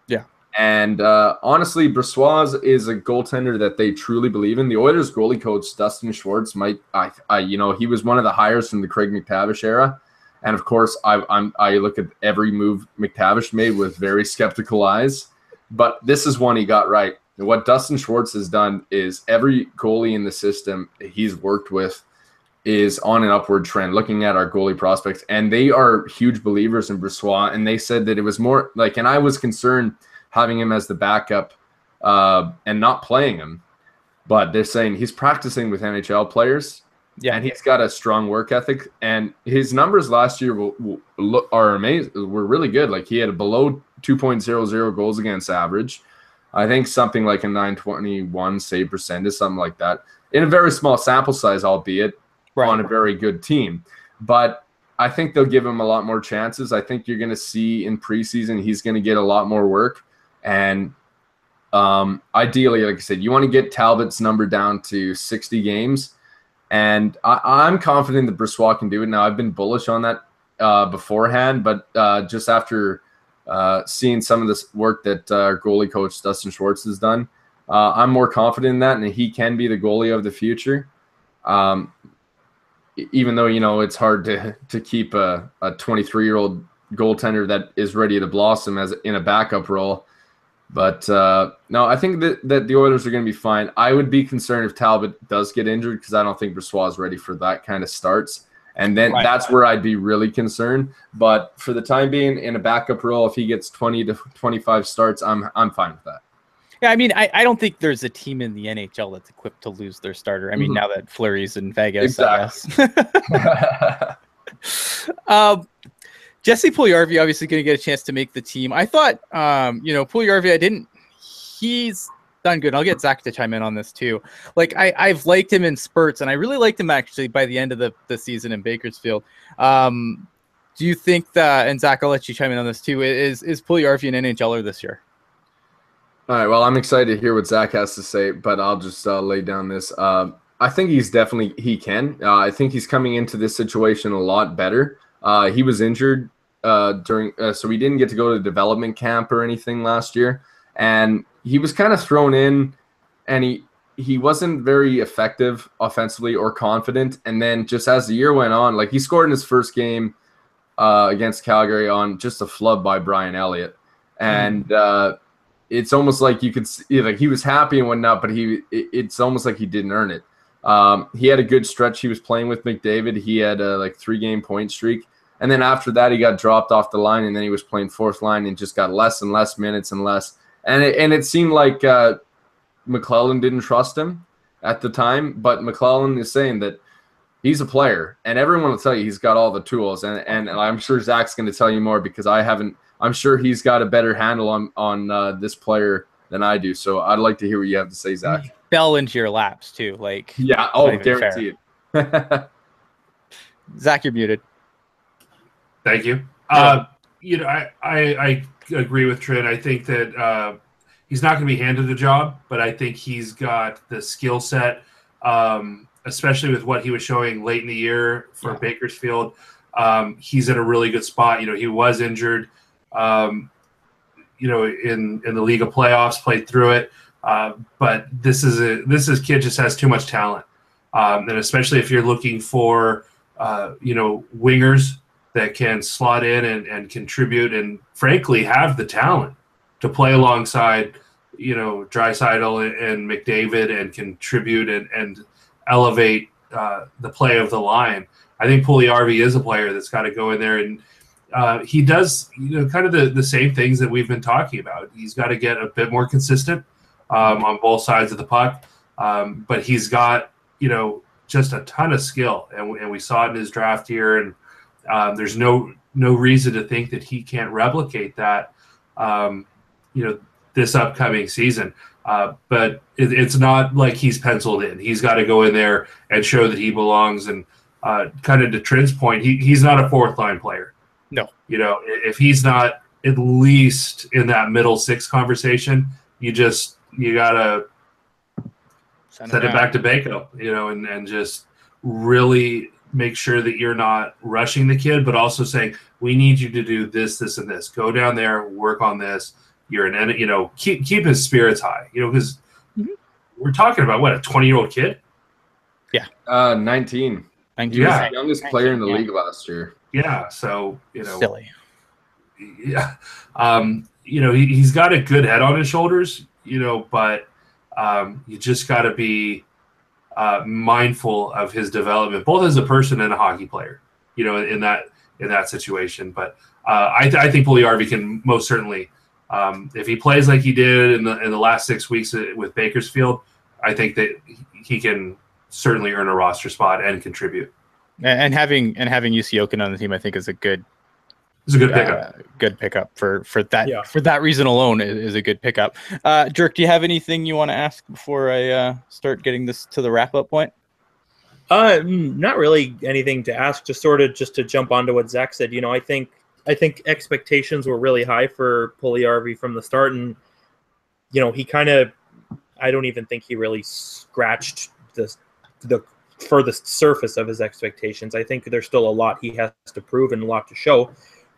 Yeah. And honestly, Brossoit is a goaltender that they truly believe in. The Oilers goalie coach, Dustin Schwartz, he was one of the hires from the Craig McTavish era. And of course, I look at every move McTavish made with very skeptical eyes, but this is one he got right. And what Dustin Schwartz has done is every goalie in the system he's worked with is on an upward trend, looking at our goalie prospects, and they are huge believers in Brossoit, and they said that it was more like, and I was concerned having him as the backup and not playing him, but they're saying he's practicing with NHL players. Yeah, and he's got a strong work ethic, and his numbers last year are amazing. Were really good. Like he had a below 2.00 goals against average. I think something like a 921 save percentage, something like that, in a very small sample size, albeit on a very good team. But I think they'll give him a lot more chances. I think you're going to see in preseason he's going to get a lot more work, and ideally, like I said, you want to get Talbot's number down to 60 games. And I'm confident that Brossoit can do it. Now, I've been bullish on that beforehand, but just after seeing some of this work that our goalie coach, Dustin Schwartz, has done, I'm more confident in that, and he can be the goalie of the future. Even though, it's hard to keep a 23-year-old goaltender that is ready to blossom as in a backup role. But no, I think that the Oilers are going to be fine. I would be concerned if Talbot does get injured because I don't think Brossoit is ready for that kind of starts. And then that's where I'd be really concerned. But for the time being, in a backup role, if he gets 20 to 25 starts, I'm fine with that. Yeah, I mean, I don't think there's a team in the NHL that's equipped to lose their starter. I mean, now that Fleury's in Vegas, exactly. I guess. Jesse Puljujarvi obviously going to get a chance to make the team. I thought, Puljujarvi, he's done good. I'll get Zach to chime in on this too. Like I've liked him in spurts, and I really liked him actually by the end of the season in Bakersfield. Do you think that, and Zach, I'll let you chime in on this too, is Puljujarvi an NHLer this year? All right, well, I'm excited to hear what Zach has to say, but I'll just lay down this. I think he can. I think he's coming into this situation a lot better. He was injured so he didn't get to go to development camp or anything last year, and he was kind of thrown in, and he wasn't very effective offensively or confident. And then just as the year went on, like he scored in his first game against Calgary on just a flub by Brian Elliott, and it's almost like you could see, like he was happy and whatnot, but it's almost like he didn't earn it. He had a good stretch. He was playing with McDavid. He had a 3-game point streak. And then after that, he got dropped off the line, and then he was playing fourth line and just got less and less minutes and less. And it seemed like McClellan didn't trust him at the time, but McClellan is saying that he's a player, and everyone will tell you he's got all the tools. And I'm sure Zach's going to tell you more because I'm sure he's got a better handle on this player than I do. So I'd like to hear what you have to say, Zach. Fell into your laps too, yeah. Guaranteed. Zach, you're muted. Thank you. I agree with Trin. I think that he's not going to be handed the job, but I think he's got the skill set, especially with what he was showing late in the year for Bakersfield. He's in a really good spot. He was injured, in the League of Playoffs, played through it. But this kid just has too much talent. And especially if you're looking for, wingers that can slot in and contribute and frankly have the talent to play alongside, Draisaitl and McDavid and contribute and elevate the play of the line. I think Puljujarvi is a player that's got to go in there, and he does, kind of the same things that we've been talking about. He's got to get a bit more consistent on both sides of the puck, but he's got, just a ton of skill, and we saw it in his draft year, and there's no reason to think that he can't replicate that, this upcoming season. But it's not like he's penciled in. He's got to go in there and show that he belongs. And kind of to Trin's point, he's not a fourth line player. No. If he's not at least in that middle six conversation, you got to send it back to Bako, and just really make sure that you're not rushing the kid, but also saying, we need you to do this, this, and this. Go down there, work on this. You're keep his spirits high, because we're talking about what, a 20-year-old kid? Yeah. 19. Yeah. He was the youngest player in the league last year. Yeah. So, silly. Yeah. He's got a good head on his shoulders, but you just got to be mindful of his development, both as a person and a hockey player, in that situation. But I think Puljujarvi can most certainly, if he plays like he did in the last 6 weeks with Bakersfield, I think that he can certainly earn a roster spot and contribute. And having UC Oken on the team, I think, is a good. It's a good pickup. Good pickup for that. Yeah. For that reason alone, is a good pickup. Dirk, do you have anything you want to ask before I start getting this to the wrap up point? Not really anything to ask. Just to jump onto what Zach said. I think expectations were really high for Puljujarvi from the start, and he kind of, I don't even think he really scratched the furthest surface of his expectations. I think there's still a lot he has to prove and a lot to show.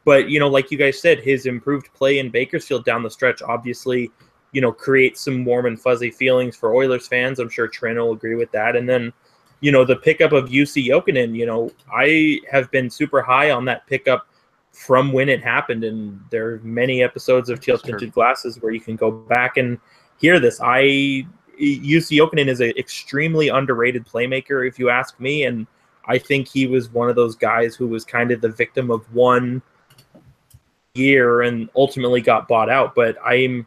But, like you guys said, his improved play in Bakersfield down the stretch obviously, creates some warm and fuzzy feelings for Oilers fans. I'm sure Trin will agree with that. And then, the pickup of UC Jokinen, I have been super high on that pickup from when it happened. And there are many episodes of Teal Tinted Glasses where you can go back and hear this. UC Jokinen is an extremely underrated playmaker, if you ask me. And I think he was one of those guys who was kind of the victim of one year and ultimately got bought out. But I'm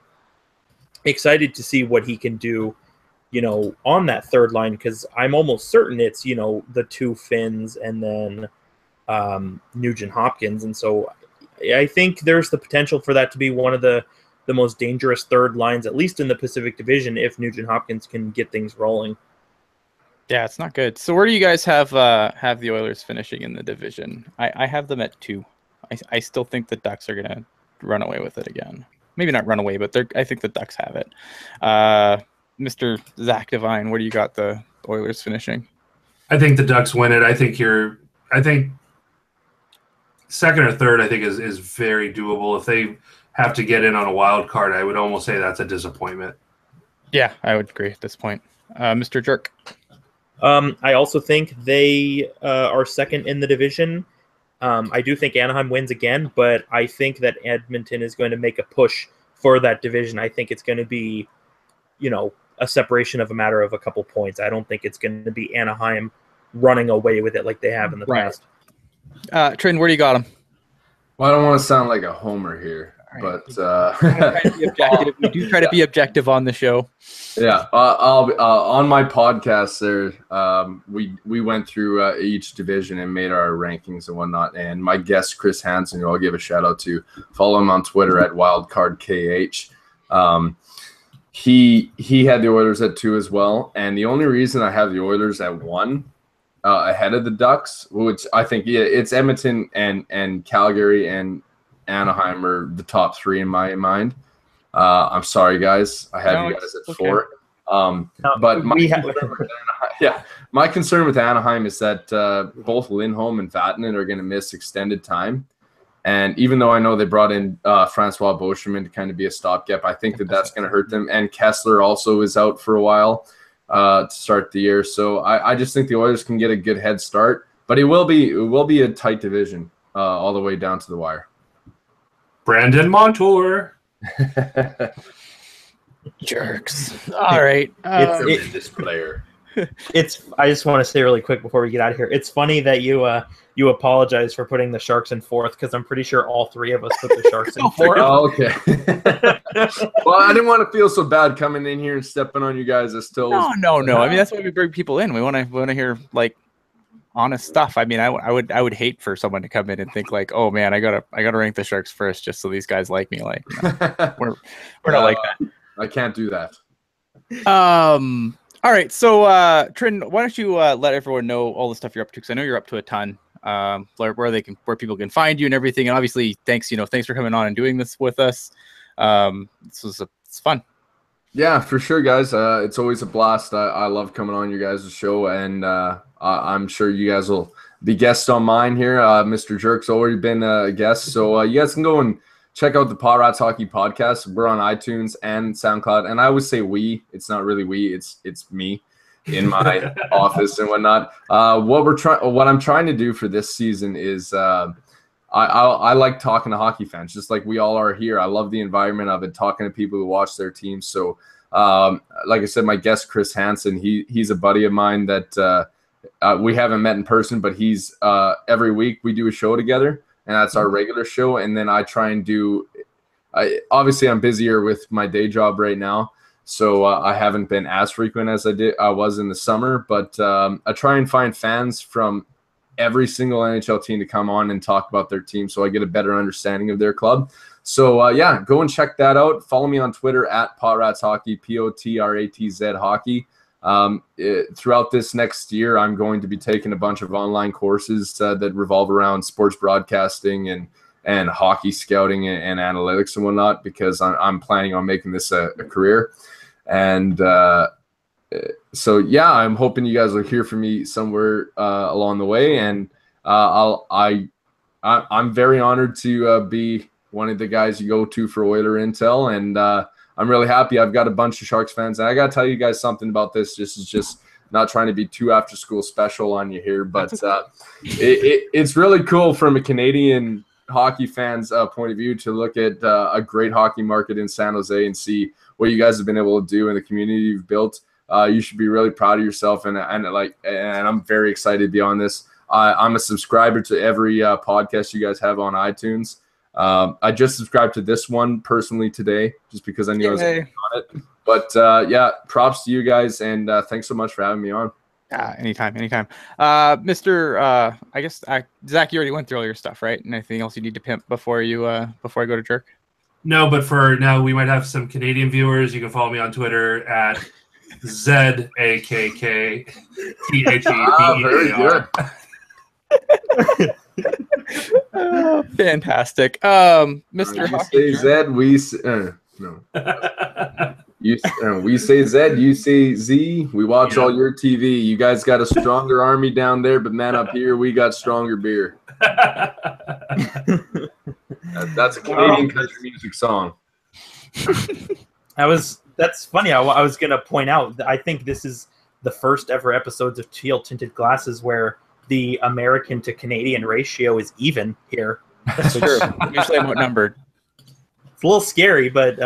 excited to see what he can do, on that third line, because I'm almost certain it's, the two Finns and then Nugent Hopkins. And so I think there's the potential for that to be one of the most dangerous third lines, at least in the Pacific Division, if Nugent Hopkins can get things rolling. Yeah, it's not good. So where do you guys have the Oilers finishing in the division? I have them at 2. I still think the Ducks are gonna run away with it again. Maybe not run away, but I think the Ducks have it. Mr. Zach Devine, where do you got the Oilers finishing? I think the Ducks win it. I think second or third, I think is very doable. If they have to get in on a wild card, I would almost say that's a disappointment. Yeah, I would agree at this point. Mr. Jerk. I also think they are second in the division. I do think Anaheim wins again, but I think that Edmonton is going to make a push for that division. I think it's going to be, a separation of a matter of a couple points. I don't think it's going to be Anaheim running away with it like they have in the past. Trin, where do you got them? Well, I don't want to sound like a homer here, but we do try to be objective on the show. Yeah, I'll on my podcast there. We went through each division and made our rankings and whatnot. And my guest Chris Hansen, who I'll give a shout out to, follow him on Twitter at WildcardKH. He had the Oilers at 2 as well. And the only reason I have the Oilers at 1 ahead of the Ducks, which I think it's Edmonton and Calgary and Anaheim are the top 3 in my mind. I'm sorry, guys. I have you guys at 4. But my concern with Anaheim is that both Lindholm and Vatanen are going to miss extended time. And even though I know they brought in Francois Beauchemin to kind of be a stopgap, I think that's going to hurt them. And Kessler also is out for a while to start the year. So I just think the Oilers can get a good head start. But it will be a tight division all the way down to the wire. Brandon Montour. Jerks. All right. It's this player. I just want to say really quick before we get out of here. It's funny that you apologize for putting the Sharks in 4th, because I'm pretty sure all 3 of us put the Sharks in 4th. Oh, okay. Well, I didn't want to feel so bad coming in here and stepping on you guys' toes. No. I mean, that's why we bring people in. We want to hear like honest stuff. I mean, I would hate for someone to come in and think like, oh man, I gotta rank the Sharks first just so these guys like me. Like, we're not like that. I can't do that. All right, so Trin, why don't you let everyone know all the stuff you're up to? Because I know you're up to a ton. Where people can find you and everything. And obviously, thanks for coming on and doing this with us. It's fun. Yeah, for sure, guys. It's always a blast. I love coming on your guys' show, and I'm sure you guys will be guests on mine here. Mr. Jerk's already been a guest, so you guys can go and check out the Paw Rats Hockey Podcast. We're on iTunes and SoundCloud, and I would say we. It's not really we. It's me in my office and whatnot. What I'm trying to do for this season is I like talking to hockey fans, just like we all are here. I love the environment of it, talking to people who watch their teams. So, like I said, my guest Chris Hansen, he's a buddy of mine that we haven't met in person, but he's every week we do a show together. And that's our regular show. And then I try and obviously I'm busier with my day job right now. So I haven't been as frequent as I was in the summer, but I try and find fans from every single NHL team to come on and talk about their team. So I get a better understanding of their club. So go and check that out. Follow me on Twitter at PotRatsHockey, POTRATZ Hockey. Throughout this next year, I'm going to be taking a bunch of online courses that revolve around sports broadcasting and hockey scouting and analytics and whatnot, because I'm planning on making this a career. And I'm hoping you guys will hear from me somewhere along the way. And I'm very honored to be one of the guys you go to for Oiler Intel, and I'm really happy. I've got a bunch of Sharks fans, and I got to tell you guys something about this. This is just not trying to be too after school special on you here, but it's really cool from a Canadian hockey fan's point of view to look at a great hockey market in San Jose and see what you guys have been able to do in the community you've built. You should be really proud of yourself, and I'm very excited to be on this. I'm a subscriber to every podcast you guys have on iTunes. I just subscribed to this one personally today, just because I knew I was on it. But props to you guys, and thanks so much for having me on. Anytime. Mr. I guess Zach, you already went through all your stuff, right? And anything else you need to pimp before I go to jerk? No, but for now, we might have some Canadian viewers. You can follow me on Twitter at ZAKKTHEDEAR. Very good. Fantastic. Mr. You say Z, we say, no. We say Z, you say Z. We watch all your TV. You guys got a stronger army down there, but man, up here we got stronger beer. That's a Canadian country music song. That's funny. I was gonna point out that I think this is the first ever episodes of Teal Tinted Glasses where the American to Canadian ratio is even here. That's true. Usually I'm outnumbered. It's a little scary, but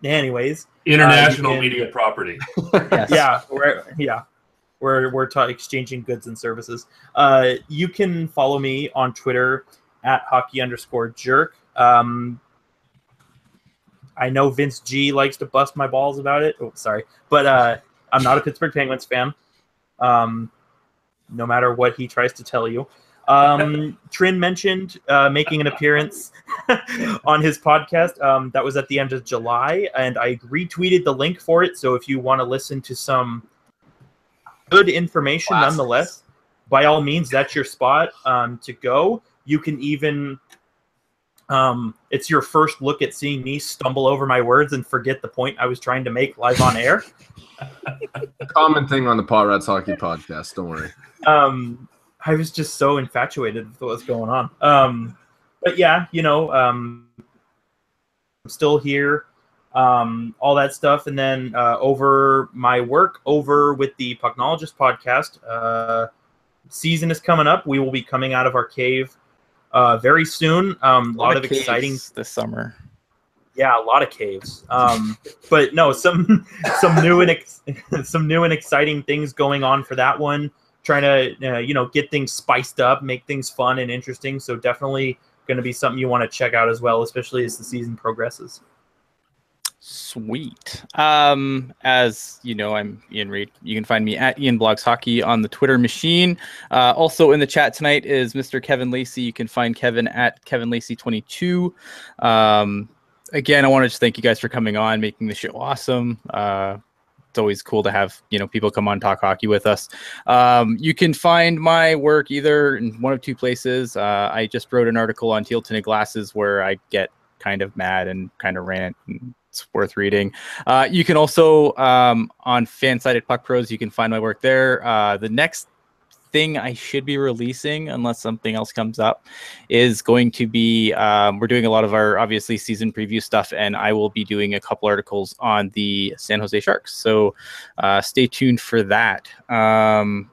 anyways. International media property. Yes. We're exchanging goods and services. You can follow me on Twitter at hockey_jerk. I know Vince G likes to bust my balls about it. Oh, sorry. But I'm not a Pittsburgh Penguins fan. No matter what he tries to tell you. Trin mentioned making an appearance on his podcast. That was at the end of July, and I retweeted the link for it. So if you want to listen to some good information, nonetheless, by all means, that's your spot to go. You can even, it's your first look at seeing me stumble over my words and forget the point I was trying to make live on air. Common thing on the Paw Rats Hockey Podcast. Don't worry. I was just so infatuated with what's going on. But yeah, I'm still here, all that stuff. And then over my work over with the Pucknologist podcast, season is coming up. We will be coming out of our cave very soon. A lot of exciting this summer. Yeah, a lot of caves. But no, some new and exciting things going on for that one. Trying to get things spiced up, make things fun and interesting. So definitely going to be something you want to check out as well, especially as the season progresses. Sweet. As you know, I'm Ian Reed. You can find me at Ian Blogs Hockey on the Twitter machine. Also in the chat tonight is Mr. Kevin Lacey. You can find Kevin at Kevin Lacey 22. Again, I want to just thank you guys for coming on, making the show awesome. It's always cool to have people come on talk hockey with us. You can find my work either in one of two places. I just wrote an article on Teal Tinted Glasses where I get kind of mad and kind of rant, and it's worth reading. You can also on Fansided Puck Pros, you can find my work there. The next thing I should be releasing, unless something else comes up, is going to be we're doing a lot of our obviously season preview stuff, and I will be doing a couple articles on the San Jose Sharks, so stay tuned for that.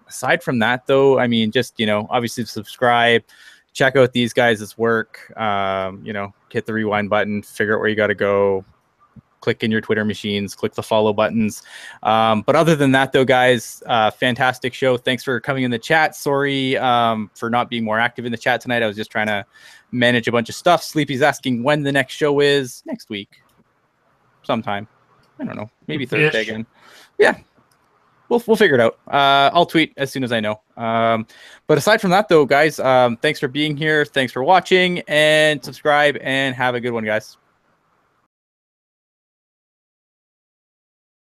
Aside from that though, I mean, just obviously subscribe, check out these guys' work, hit the rewind button, figure out where you got to go, click in your Twitter machines, click the follow buttons. But other than that, though, guys, fantastic show. Thanks for coming in the chat. Sorry for not being more active in the chat tonight. I was just trying to manage a bunch of stuff. Sleepy's asking when the next show is. Next week. Sometime. I don't know. Maybe Thursday again. Yeah. We'll figure it out. I'll tweet as soon as I know. But aside from that, though, guys, thanks for being here. Thanks for watching, and subscribe, and have a good one, guys.